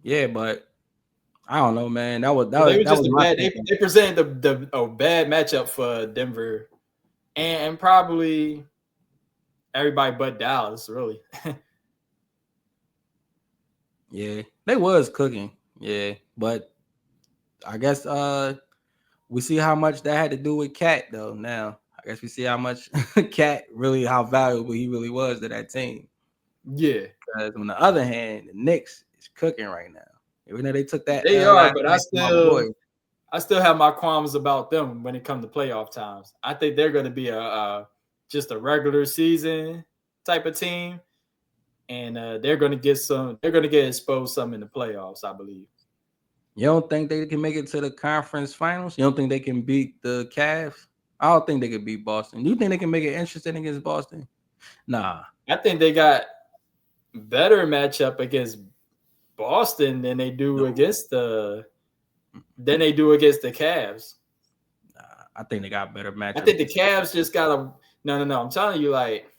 Speaker 2: Yeah, but I don't know, man. That was
Speaker 1: bad. They presented the bad matchup for Denver, and probably everybody but Dallas, really.
Speaker 2: Yeah, they was cooking. Yeah, but I guess we see how much that had to do with Cat though. Now I guess we see how much Cat really, how valuable he really was to that team.
Speaker 1: Yeah.
Speaker 2: Because on the other hand, the Knicks is cooking right now. Even though they took that,
Speaker 1: they are, but I still have my qualms about them when it comes to playoff times. I think they're going to be just a regular season type of team, and they're going to get exposed some in the playoffs, I believe.
Speaker 2: You don't think they can make it to the conference finals? You don't think they can beat the Cavs? I don't think they could beat Boston. Do you think they can make it interesting against Boston? Nah.
Speaker 1: I think they got better matchup against Boston than they do against the Cavs.
Speaker 2: Nah, I think they got better matchup.
Speaker 1: I think the Cavs just gotta no. I'm telling you, like,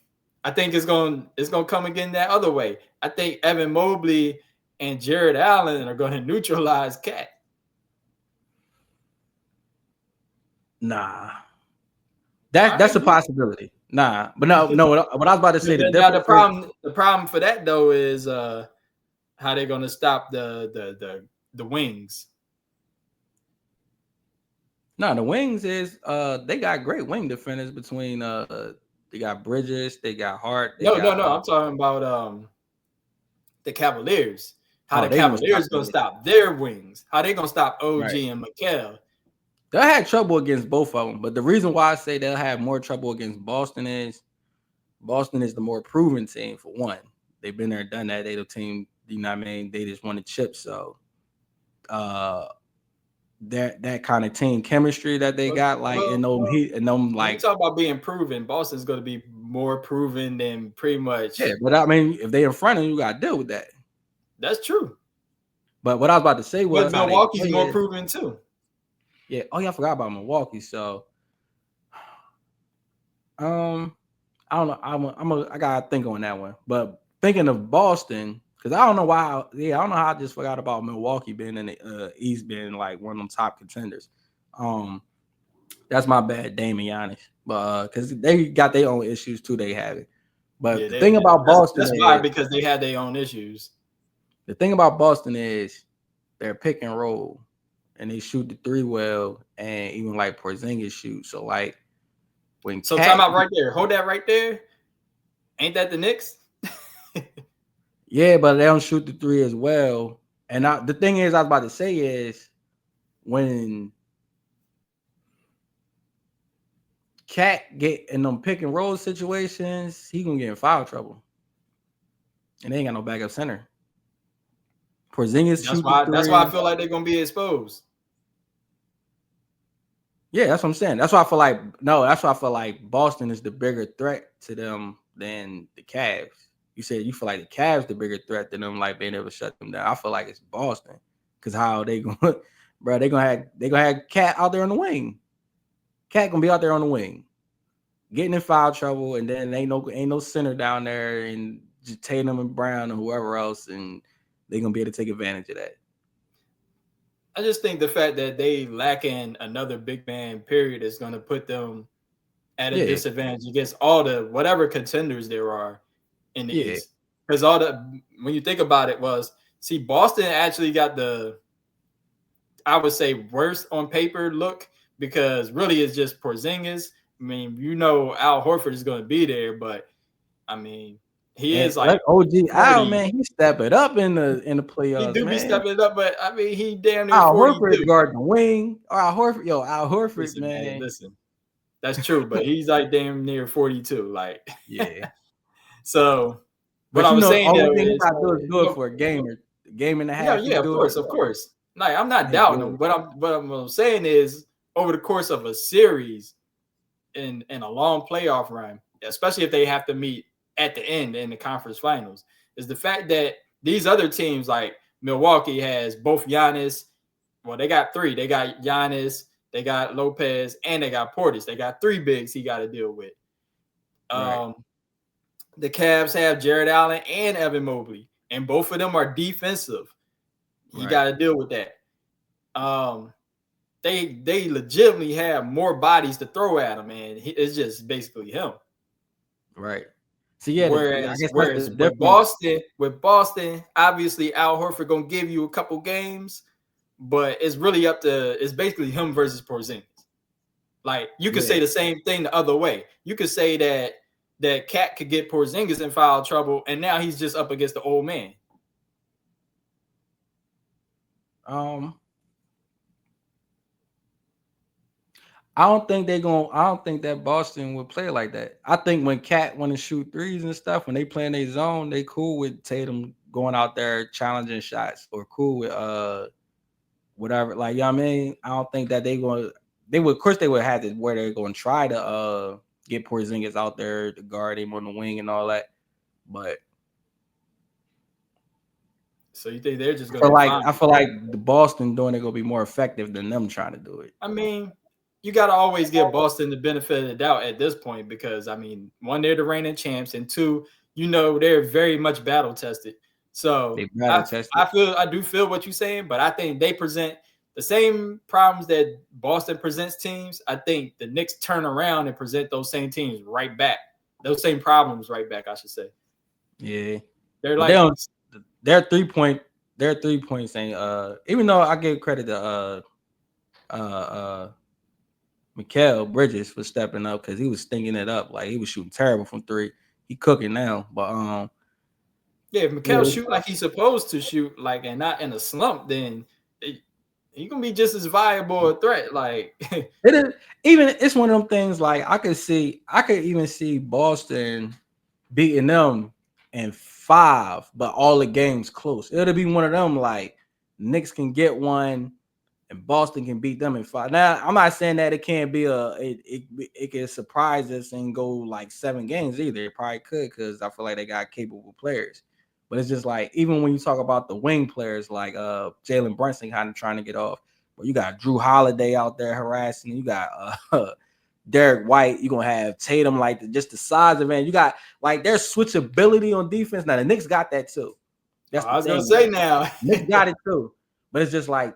Speaker 1: I think it's gonna come again that other way. I think Evan Mobley and Jared Allen are gonna neutralize Cat.
Speaker 2: Nah. That's a possibility. Nah, but no. What I was about to say,
Speaker 1: the problem for that though is how they're gonna stop the wings.
Speaker 2: No, the wings is they got great wing defenders between they got Bridges, they got Hart.
Speaker 1: No, I'm talking about the Cavaliers. How the Cavaliers gonna stop their wings? How they gonna stop OG and Mikal?
Speaker 2: They'll have trouble against both of them, but the reason why I say they'll have more trouble against Boston is the more proven team for one. They've been there, done that. They the team, you know what I mean? They just won the chip, so that kind of team chemistry that they got, like in them like
Speaker 1: talk about being proven. Boston's going to be more proven than pretty much.
Speaker 2: Yeah, but I mean, if they in front of you, got to deal with that.
Speaker 1: That's true.
Speaker 2: But what I was about to say was
Speaker 1: Milwaukee's more proven too.
Speaker 2: Yeah. Oh yeah, I forgot about Milwaukee. So, I don't know. I gotta think on that one. But thinking of Boston, because I don't know why. Yeah, I don't know how I just forgot about Milwaukee being in the East, being like one of them top contenders. That's my bad, Damian Giannis. But because they got their own issues too, they have it. But the thing about Boston,
Speaker 1: that's why, because they had their own issues.
Speaker 2: The thing about Boston is they're pick and roll, and they shoot the three well, and even like Porzingis shoot. So like when
Speaker 1: time out right there, hold that right there. Ain't that the Knicks?
Speaker 2: Yeah, but they don't shoot the three as well. And the thing is, I was about to say is when Cat get in them pick and roll situations, he gonna get in foul trouble, and they ain't got no backup center. Porzingis
Speaker 1: that's why I feel like they're gonna be exposed.
Speaker 2: Yeah, that's what I'm saying. That's why I feel like no. That's why I feel like Boston is the bigger threat to them than the Cavs. You said you feel like the Cavs the bigger threat than them, like being able to shut them down. I feel like it's Boston because how they going, bro? They gonna have Cat out there on the wing. Cat gonna be out there on the wing, getting in foul trouble, and then ain't no center down there, and just Tatum and Brown and whoever else, and they gonna be able to take advantage of that.
Speaker 1: I just think the fact that they lacking another big man period is going to put them at a
Speaker 2: Yeah,
Speaker 1: disadvantage against all the whatever contenders there are in the
Speaker 2: yeah,
Speaker 1: East. Because all the when you think about it, was see Boston actually got the I would say worst on paper look because really it's just Porzingis. I mean, Al Horford is going to be there, but I mean, he
Speaker 2: and
Speaker 1: is like
Speaker 2: let OG Al
Speaker 1: 40.
Speaker 2: man, he step it up in the
Speaker 1: He
Speaker 2: playoffs,
Speaker 1: do be
Speaker 2: man.
Speaker 1: stepping it up, but I mean, he damn near
Speaker 2: Al Horford
Speaker 1: 42.
Speaker 2: guard the wing. Al Horford,
Speaker 1: Listen, man,
Speaker 2: man.
Speaker 1: listen. That's true, but he's like damn near 42. Like,
Speaker 2: Yeah,
Speaker 1: so what
Speaker 2: but
Speaker 1: I
Speaker 2: you
Speaker 1: was
Speaker 2: know, the
Speaker 1: saying
Speaker 2: only
Speaker 1: though
Speaker 2: thing you
Speaker 1: is,
Speaker 2: gotta do is do it for a game and a
Speaker 1: yeah,
Speaker 2: half. You
Speaker 1: yeah,
Speaker 2: can do it.
Speaker 1: of course. Like, I'm not
Speaker 2: They
Speaker 1: doubting
Speaker 2: good,
Speaker 1: him. What I'm saying is, over the course of a series in a long playoff run, especially if they have to meet at the end in the conference finals, is the fact that these other teams like Milwaukee has both Giannis. Well, they got three. They got Giannis, they got Lopez, and they got Portis. They got three bigs he got to deal with.
Speaker 2: right,
Speaker 1: Um, the Cavs have Jared Allen and Evan Mobley, and both of them are defensive. He
Speaker 2: right,
Speaker 1: got to deal with that. Um, they legitimately have more bodies to throw at him, and it's just basically him.
Speaker 2: right. So yeah, I
Speaker 1: Whereas
Speaker 2: guess that's the
Speaker 1: whereas
Speaker 2: difference.
Speaker 1: With Boston, obviously Al Horford gonna give you a couple games, but it's really it's basically him versus Porzingis. Like you could
Speaker 2: Yeah,
Speaker 1: say the same thing the other way. You could say that Cat could get Porzingis in foul trouble, and now he's just up against the old man.
Speaker 2: um, I don't think that Boston would play like that. I think when Cat want to shoot threes and stuff, when they play in their zone, they cool with Tatum going out there challenging shots, or cool with whatever. Like, you know what I mean? I don't think that they would, of course they would have to where they're going to try to get Porzingis out there to guard him on the wing and all that. But
Speaker 1: So you think they're just gonna find?
Speaker 2: I feel like the Boston doing it gonna be more effective than them trying to do it.
Speaker 1: I mean, you got to always give Boston the benefit of the doubt at this point because I mean, one, they're the reigning champs, and two, they're very much battle tested. So
Speaker 2: They battle tested.
Speaker 1: I do feel what you're saying, but I think they present the same problems that Boston presents teams. I think the Knicks turn around and present those same teams right back, those same problems right back. I should say
Speaker 2: Yeah.
Speaker 1: they're
Speaker 2: But they
Speaker 1: like,
Speaker 2: don't their 3 point their 3 points ain't even though I give credit to uh Mikal Bridges for stepping up because he was stinking it up. Like he was shooting terrible from three. He cooking now. But
Speaker 1: yeah, if
Speaker 2: yeah,
Speaker 1: Mikal shoot like he's supposed to shoot, like and not in a slump, then he gonna be just as viable a threat. Like
Speaker 2: it is even it's one of them things like I could even see Boston beating them in five, but all the games close. It'll be one of them like Knicks can get one and Boston can beat them in five. Now, I'm not saying that it can't be it can surprise us and go like 7 games either. It probably could because I feel like they got capable players. But it's just like even when you talk about the wing players like Jalen Brunson kind of trying to get off, but you got Drew Holiday out there harassing. You got Derek White. You're gonna have Tatum like just the size of it. You got like their switchability on defense. Now the Knicks got that too. That's
Speaker 1: I
Speaker 2: the
Speaker 1: was gonna
Speaker 2: thing.
Speaker 1: say
Speaker 2: Like
Speaker 1: now.
Speaker 2: Knicks got it too. But it's just like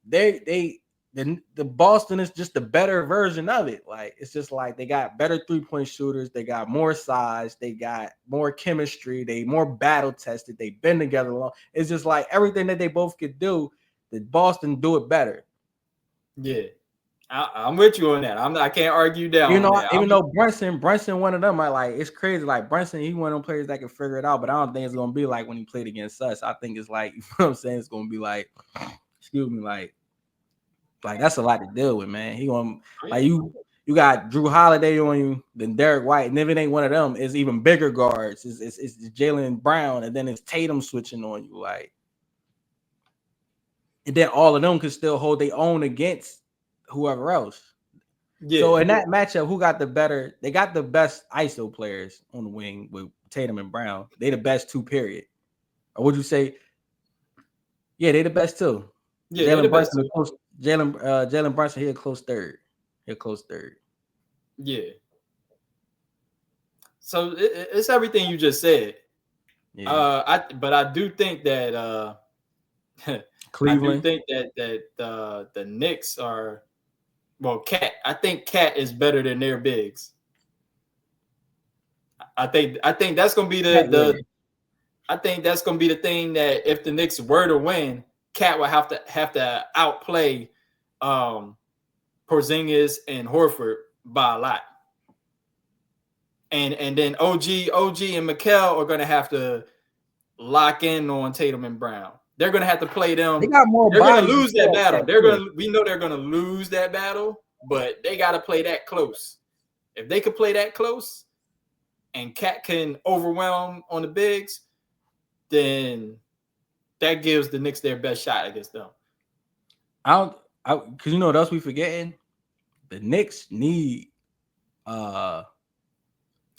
Speaker 2: the Boston is just a better version of it. Like it's just like they got better 3-point shooters, they got more size, they got more chemistry, they more battle tested, they've been together long. It's just like everything that they both could do, the Boston do it better.
Speaker 1: Yeah, I'm with you on that. I can't argue down on that.
Speaker 2: Even though Brunson one of them, I like it's crazy. Like Brunson, he one of them players that can figure it out, but I don't think it's gonna be like when he played against us. I think it's like you know what I'm saying. It's gonna be like, excuse me, like that's a lot to deal with, man. He gonna
Speaker 1: Oh,
Speaker 2: like
Speaker 1: yeah.
Speaker 2: you got Drew Holiday on you, then Derek White, and if it ain't one of them, it's even bigger guards. It's Jalen Brown, and then it's Tatum switching on you, like, and then all of them can still hold their own against whoever else.
Speaker 1: Yeah,
Speaker 2: So in that matchup, who got the better? They got the best ISO players on the wing with Tatum and Brown. They the best two, period. Or would you say, yeah, they the best two?
Speaker 1: yeah, they're the best two.
Speaker 2: Jalen Brunson, he'll close third. He'll close third.
Speaker 1: Yeah. So it's everything you just said.
Speaker 2: Yeah.
Speaker 1: But I do think that I do
Speaker 2: Cleveland.
Speaker 1: think that the Knicks are Cat. I think Cat is better than their bigs. I think that's gonna be the I think that's gonna be the thing that if the Knicks were to win, Cat will have to outplay Porzingis and Horford by a lot. And then OG and Mikal are gonna have to lock in on Tatum and Brown. They're gonna have to play
Speaker 2: They
Speaker 1: them.
Speaker 2: got more
Speaker 1: They're gonna
Speaker 2: bodies.
Speaker 1: lose that battle.
Speaker 2: Too.
Speaker 1: We know they're gonna lose that battle, but they gotta play that close. If they could play that close and Cat can overwhelm on the bigs, then that gives the Knicks their best shot against them.
Speaker 2: Because you know what else we forgetting? The Knicks need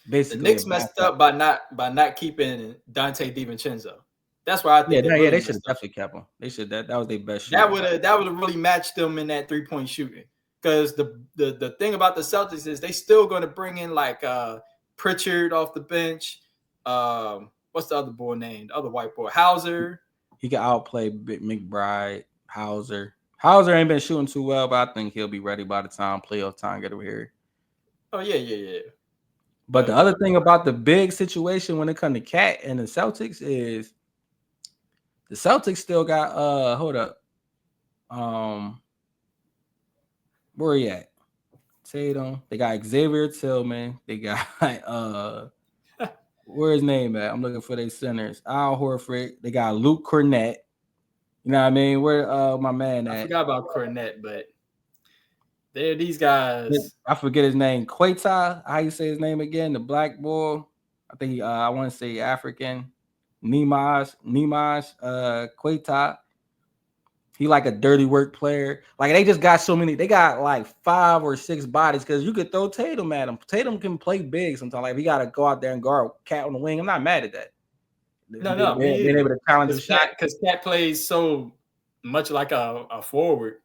Speaker 2: basically
Speaker 1: the Knicks messed up by not keeping Dante DiVincenzo. That's why I think
Speaker 2: they should have definitely kept him. They should that was their best shooter.
Speaker 1: That would have really matched them in that 3-point shooting. Because the thing about the Celtics is they still going to bring in like Pritchard off the bench. What's the other boy name? The other white boy, Hauser.
Speaker 2: He can outplay McBride, Hauser. Hauser ain't been shooting too well, but I think he'll be ready by the time playoff time get over here.
Speaker 1: Oh yeah.
Speaker 2: But the other thing about the big situation when it comes to Cat and the Celtics is the Celtics still got hold up. Where he at? Tatum. They got Xavier Tillman. They got where his name at? I'm looking for their centers. Al Horford. They got Luke Cornett. You know what I mean? Where my man at?
Speaker 1: I forgot about Cornett, but they're these guys.
Speaker 2: I forget his name. Queta. How you say his name again? The black boy. I think I want to say African. Nimas Queta. He like a dirty work player. Like they just got so many. They got like 5 or 6 bodies because you could throw Tatum at him. Tatum can play big sometimes. Like we got to go out there and guard Cat on the wing. I'm not mad at that.
Speaker 1: No,
Speaker 2: being able to challenge the shot
Speaker 1: because Cat plays so much like a forward.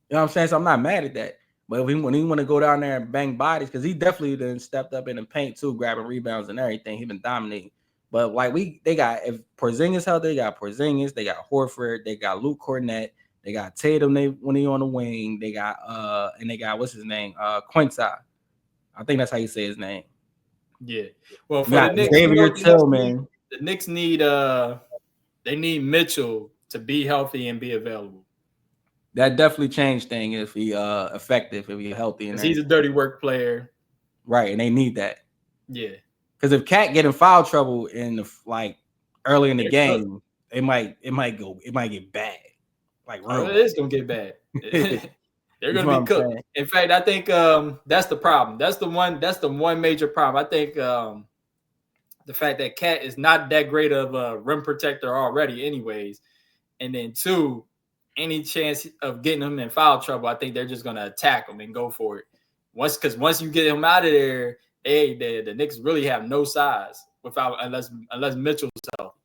Speaker 2: You know what I'm saying? So I'm not mad at that. But when he want to go down there and bang bodies, because he definitely then stepped up in the paint too, grabbing rebounds and everything. He been dominating. But like they got if Porzingis healthy, they got Porzingis, they got Horford, they got Luke Cornett, they got Tatum. When he on the wing, they got and they got what's his name, Quinta. I think that's how you say his name.
Speaker 1: Yeah. Well, for the Knicks,
Speaker 2: Tillman.
Speaker 1: The Knicks need they need Mitchell to be healthy and be available.
Speaker 2: That definitely changed things if he effective, if he healthy, and
Speaker 1: he's a dirty work player,
Speaker 2: right? And they need that.
Speaker 1: Yeah.
Speaker 2: Because if Cat get in foul trouble in the early in the game, it might get bad. Like
Speaker 1: it is gonna get bad. They're gonna be cooked. Saying. In fact, I think that's the problem. That's the one major problem. I think the fact that Cat is not that great of a rim protector already, anyways, and then 2, any chance of getting him in foul trouble, I think they're just gonna attack him and go for it. Once you get him out of there. The Knicks really have no size unless Mitchell's healthy.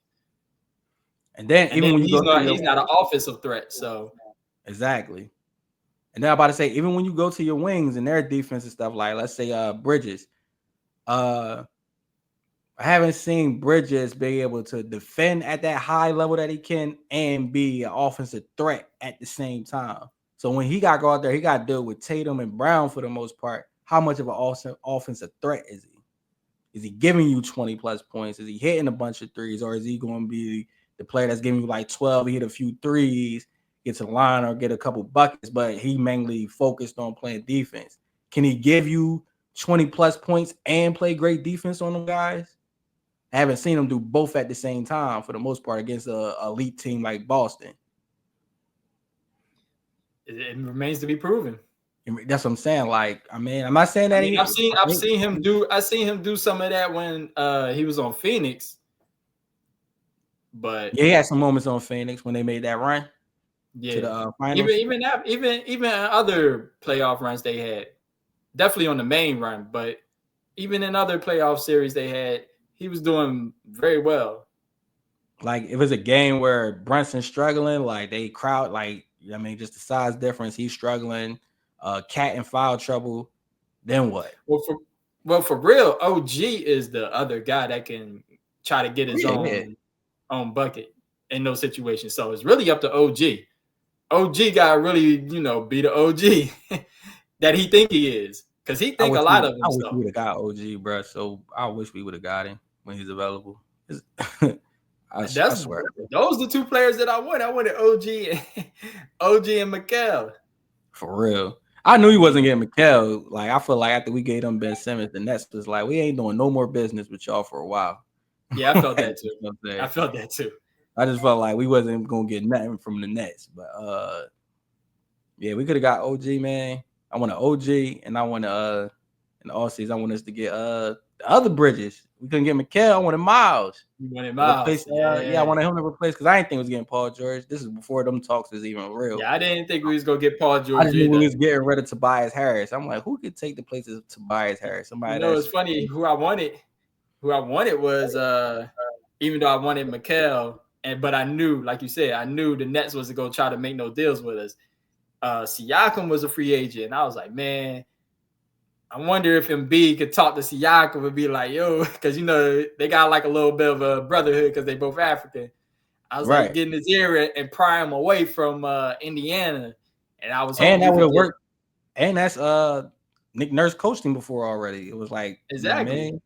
Speaker 2: And then when
Speaker 1: he's not an offensive threat. So
Speaker 2: exactly. And then I'm about to say, even when you go to your wings and their defense and stuff, like let's say Bridges, I haven't seen Bridges be able to defend at that high level that he can and be an offensive threat at the same time. So when he got to go out there, he got to deal with Tatum and Brown for the most part. How much of an offensive threat is he? Is he giving you 20 plus points? Is he hitting a bunch of threes? Or is he going to be the player that's giving you like 12, he hit a few threes, get to the line or get a couple buckets, but he mainly focused on playing defense? Can he give you 20 plus points and play great defense on them guys? I haven't seen him do both at the same time for the most part against an elite team like Boston.
Speaker 1: It remains to be proven.
Speaker 2: That's what I'm saying. Like, I mean, I'm not saying that.
Speaker 1: I've seen him do some of that when he was on Phoenix. But
Speaker 2: yeah, he had some moments on Phoenix when they made that run.
Speaker 1: Yeah, to the finals. Even other playoff runs they had. definitely on the main run, but even in other playoff series they had, he was doing very well.
Speaker 2: Like if it's a game where Brunson's struggling, like they crowd, like I mean, just the size difference. He's struggling, cat in foul trouble. Then what?
Speaker 1: Well, for real, OG is the other guy that can try to get his
Speaker 2: Yeah, yeah.
Speaker 1: own bucket in those situations. So it's really up to OG. OG got to really, be the OG that he think he is, because he think a lot of
Speaker 2: I wish we
Speaker 1: himself.
Speaker 2: would have got OG, bro. So I wish we would have got him when he's available. I
Speaker 1: That's
Speaker 2: swear,
Speaker 1: those the two players that I wanted. I wanted OG and Mikal.
Speaker 2: for real. I knew he wasn't getting Mikal. Like I feel like after we gave him Ben Simmons, the Nets was like, we ain't doing no more business with y'all for a while.
Speaker 1: Yeah, I felt
Speaker 2: Like,
Speaker 1: that too.
Speaker 2: you know what I'm
Speaker 1: I
Speaker 2: saying?
Speaker 1: felt that too.
Speaker 2: I just felt like we wasn't gonna get nothing from the Nets. But yeah, we could have got OG, man. I want an OG, and I want in the all season, I want us to get the other Bridges. We couldn't get Mikal. I wanted Miles
Speaker 1: You wanted
Speaker 2: to replace.
Speaker 1: Miles.
Speaker 2: Yeah, I
Speaker 1: Yeah.
Speaker 2: wanted him to replace because I didn't think it was getting Paul George. This is before them talks was even real.
Speaker 1: Yeah, I didn't think we was gonna get Paul
Speaker 2: I
Speaker 1: George
Speaker 2: just knew we
Speaker 1: either.
Speaker 2: was getting rid of Tobias Harris. I'm like, who could take the place of Tobias Harris?
Speaker 1: You
Speaker 2: Somebody
Speaker 1: know, it's
Speaker 2: that's
Speaker 1: funny. Who I wanted was even though I wanted Mikal, but I knew, like you said, I knew the Nets was to go try to make no deals with us. Siakam was a free agent. And I was like, man, I wonder if Embiid could talk to Siakam and be like, yo, because they got like a little bit of a brotherhood because they both African. I was like,
Speaker 2: right,
Speaker 1: getting his ear and pry him away from Indiana, and I was
Speaker 2: and
Speaker 1: hoping he
Speaker 2: that would
Speaker 1: could
Speaker 2: have
Speaker 1: just
Speaker 2: worked. And that's Nick Nurse coached him before already. It was like, you know what I
Speaker 1: exactly.
Speaker 2: mean?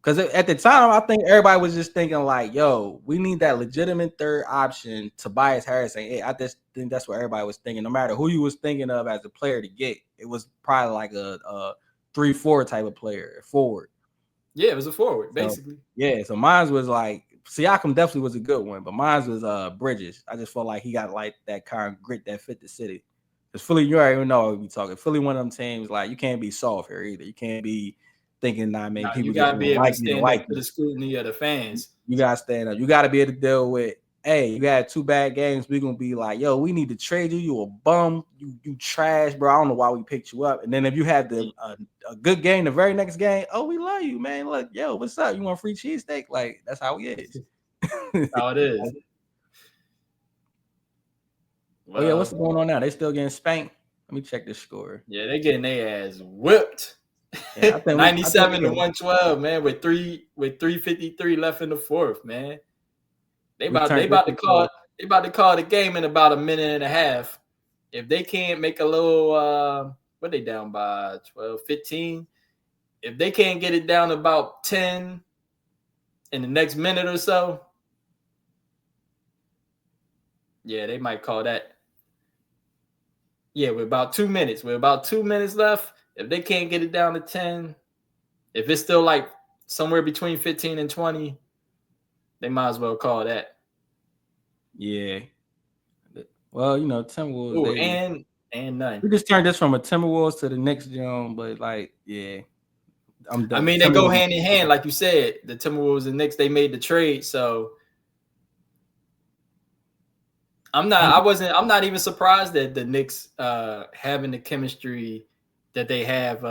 Speaker 2: Because at the time, I think everybody was just thinking like, "Yo, we need that legitimate third option." Tobias Harris, and I just think that's what everybody was thinking. No matter who you was thinking of as a player to get, it was probably like a 3-4 type of player, forward.
Speaker 1: Yeah, it was a forward,
Speaker 2: So
Speaker 1: basically.
Speaker 2: yeah, so mine was like Siakam definitely was a good one, but mine was Bridges. I just felt like he got like that kind of grit that fit the city. Because Philly, you already know what we talking. Philly, one of them teams like you can't be soft here either. You can't be thinking nah, man,
Speaker 1: Now you
Speaker 2: people just
Speaker 1: gotta be
Speaker 2: gonna
Speaker 1: able to
Speaker 2: like me to
Speaker 1: stand up
Speaker 2: like
Speaker 1: to
Speaker 2: me.
Speaker 1: the scrutiny of the fans.
Speaker 2: You gotta stand up. You gotta be able to deal with. Hey, you had 2 bad games. We're gonna be like, yo, we need to trade you. You a bum. You trash, bro. I don't know why we picked you up. And then if you had a good game, the very next game, oh, we love you, man. Look, yo, what's up? You want free cheesesteak? Like that's how he is.
Speaker 1: How it is.
Speaker 2: Oh yeah, what's
Speaker 1: Well,
Speaker 2: going on now? They still getting spanked. Let me check this score.
Speaker 1: yeah, they getting their ass whipped.
Speaker 2: Yeah, I think
Speaker 1: 97
Speaker 2: we
Speaker 1: to
Speaker 2: can
Speaker 1: 112, man, with 3:53 left in the fourth, man. They
Speaker 2: we
Speaker 1: about they
Speaker 2: turned this
Speaker 1: about to
Speaker 2: into
Speaker 1: call they about to call the game in about a minute and a half. If they can't make a little what they down by 12, 15. If they can't get it down about 10 in the next minute or so, yeah, they might call that. Yeah, with about 2 minutes. With about 2 minutes left, if they can't get it down to 10, if it's still like somewhere between 15 and 20, they might as well call that.
Speaker 2: yeah. Well, you know, Timberwolves,
Speaker 1: Oh,
Speaker 2: they
Speaker 1: and none.
Speaker 2: we just turned this from a Timberwolves to the Knicks zone, but like, yeah, I'm
Speaker 1: I
Speaker 2: done.
Speaker 1: mean, they go hand in hand, like you said. The Timberwolves and Knicks, they made the trade, so I'm not even surprised that the Knicks having the chemistry that they have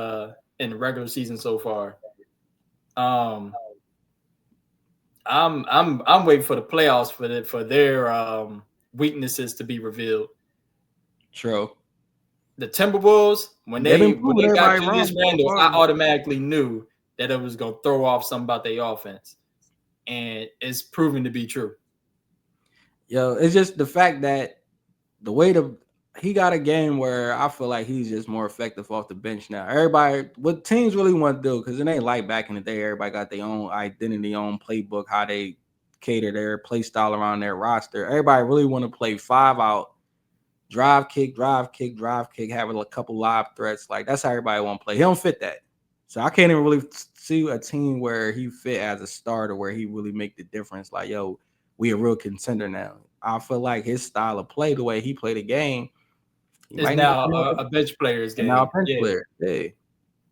Speaker 1: in the regular season so far. Um, I'm waiting for the playoffs for their weaknesses to be revealed.
Speaker 2: True.
Speaker 1: The Timberwolves, when
Speaker 2: They've been
Speaker 1: they
Speaker 2: proving
Speaker 1: got
Speaker 2: everybody
Speaker 1: Julius
Speaker 2: wrong so
Speaker 1: Randle, I
Speaker 2: far.
Speaker 1: automatically knew that it was gonna throw off something about their offense, and it's proven to be true.
Speaker 2: Yo, it's just the fact that the way he got a game where I feel like he's just more effective off the bench now. Everybody, what teams really want to do, because it ain't like back in the day, everybody got their own identity, own playbook, how they cater their play style around their roster. Everybody really want to play 5 out, drive, kick, drive, kick, drive, kick, having a couple live threats. Like that's how everybody want to play. He don't fit that. So I can't even really see a team where he fit as a starter, where he really make the difference. Like, yo, we a real contender now. I feel like his style of play, the way he played the game, he
Speaker 1: It's
Speaker 2: might need to
Speaker 1: now
Speaker 2: come out
Speaker 1: a bench player's
Speaker 2: and now
Speaker 1: game.
Speaker 2: a bench
Speaker 1: Yeah,
Speaker 2: player. Yeah.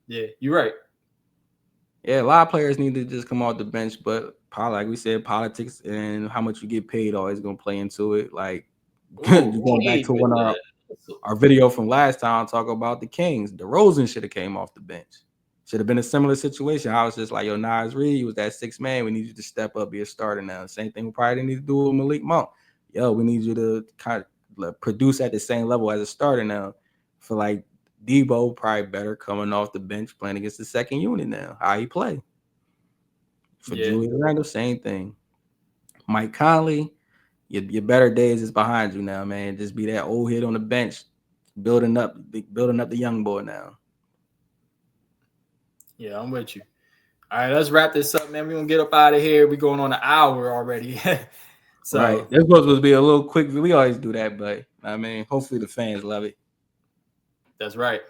Speaker 1: yeah, you're right.
Speaker 2: Yeah, a lot of players need to just come off the bench, but like we said, politics and how much you get paid always gonna play into it. Like
Speaker 1: Ooh,
Speaker 2: you going back
Speaker 1: Cade
Speaker 2: to
Speaker 1: with
Speaker 2: one of our
Speaker 1: the
Speaker 2: our video from last time talk about the Kings. DeRozan should have came off the bench. Should have been a similar situation. I was just like, yo, Nas Reed, you was that sixth man. We need you to step up, be a starter now. Same thing we probably need to do with Malik Monk. Yo, we need you to kind of produce at the same level as a starter now. For like Debo, probably better coming off the bench playing against the second unit now. How he play. For Julius Randle, same thing. Mike Conley, your better days is behind you now, man. Just be that old head on the bench, building up the young boy now.
Speaker 1: Yeah, I'm with you. All right, let's wrap this up, man. We're gonna get up out of here. We're going on an hour already. So
Speaker 2: right. This was supposed to be a little quick. We always do that, but I mean, hopefully the fans love it.
Speaker 1: That's right.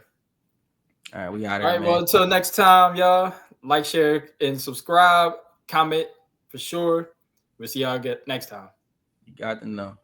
Speaker 2: All right, we got it.
Speaker 1: All right,
Speaker 2: man.
Speaker 1: well, until next time, y'all. Like, share, and subscribe. Comment for sure. We'll see y'all get next time.
Speaker 2: You got to know.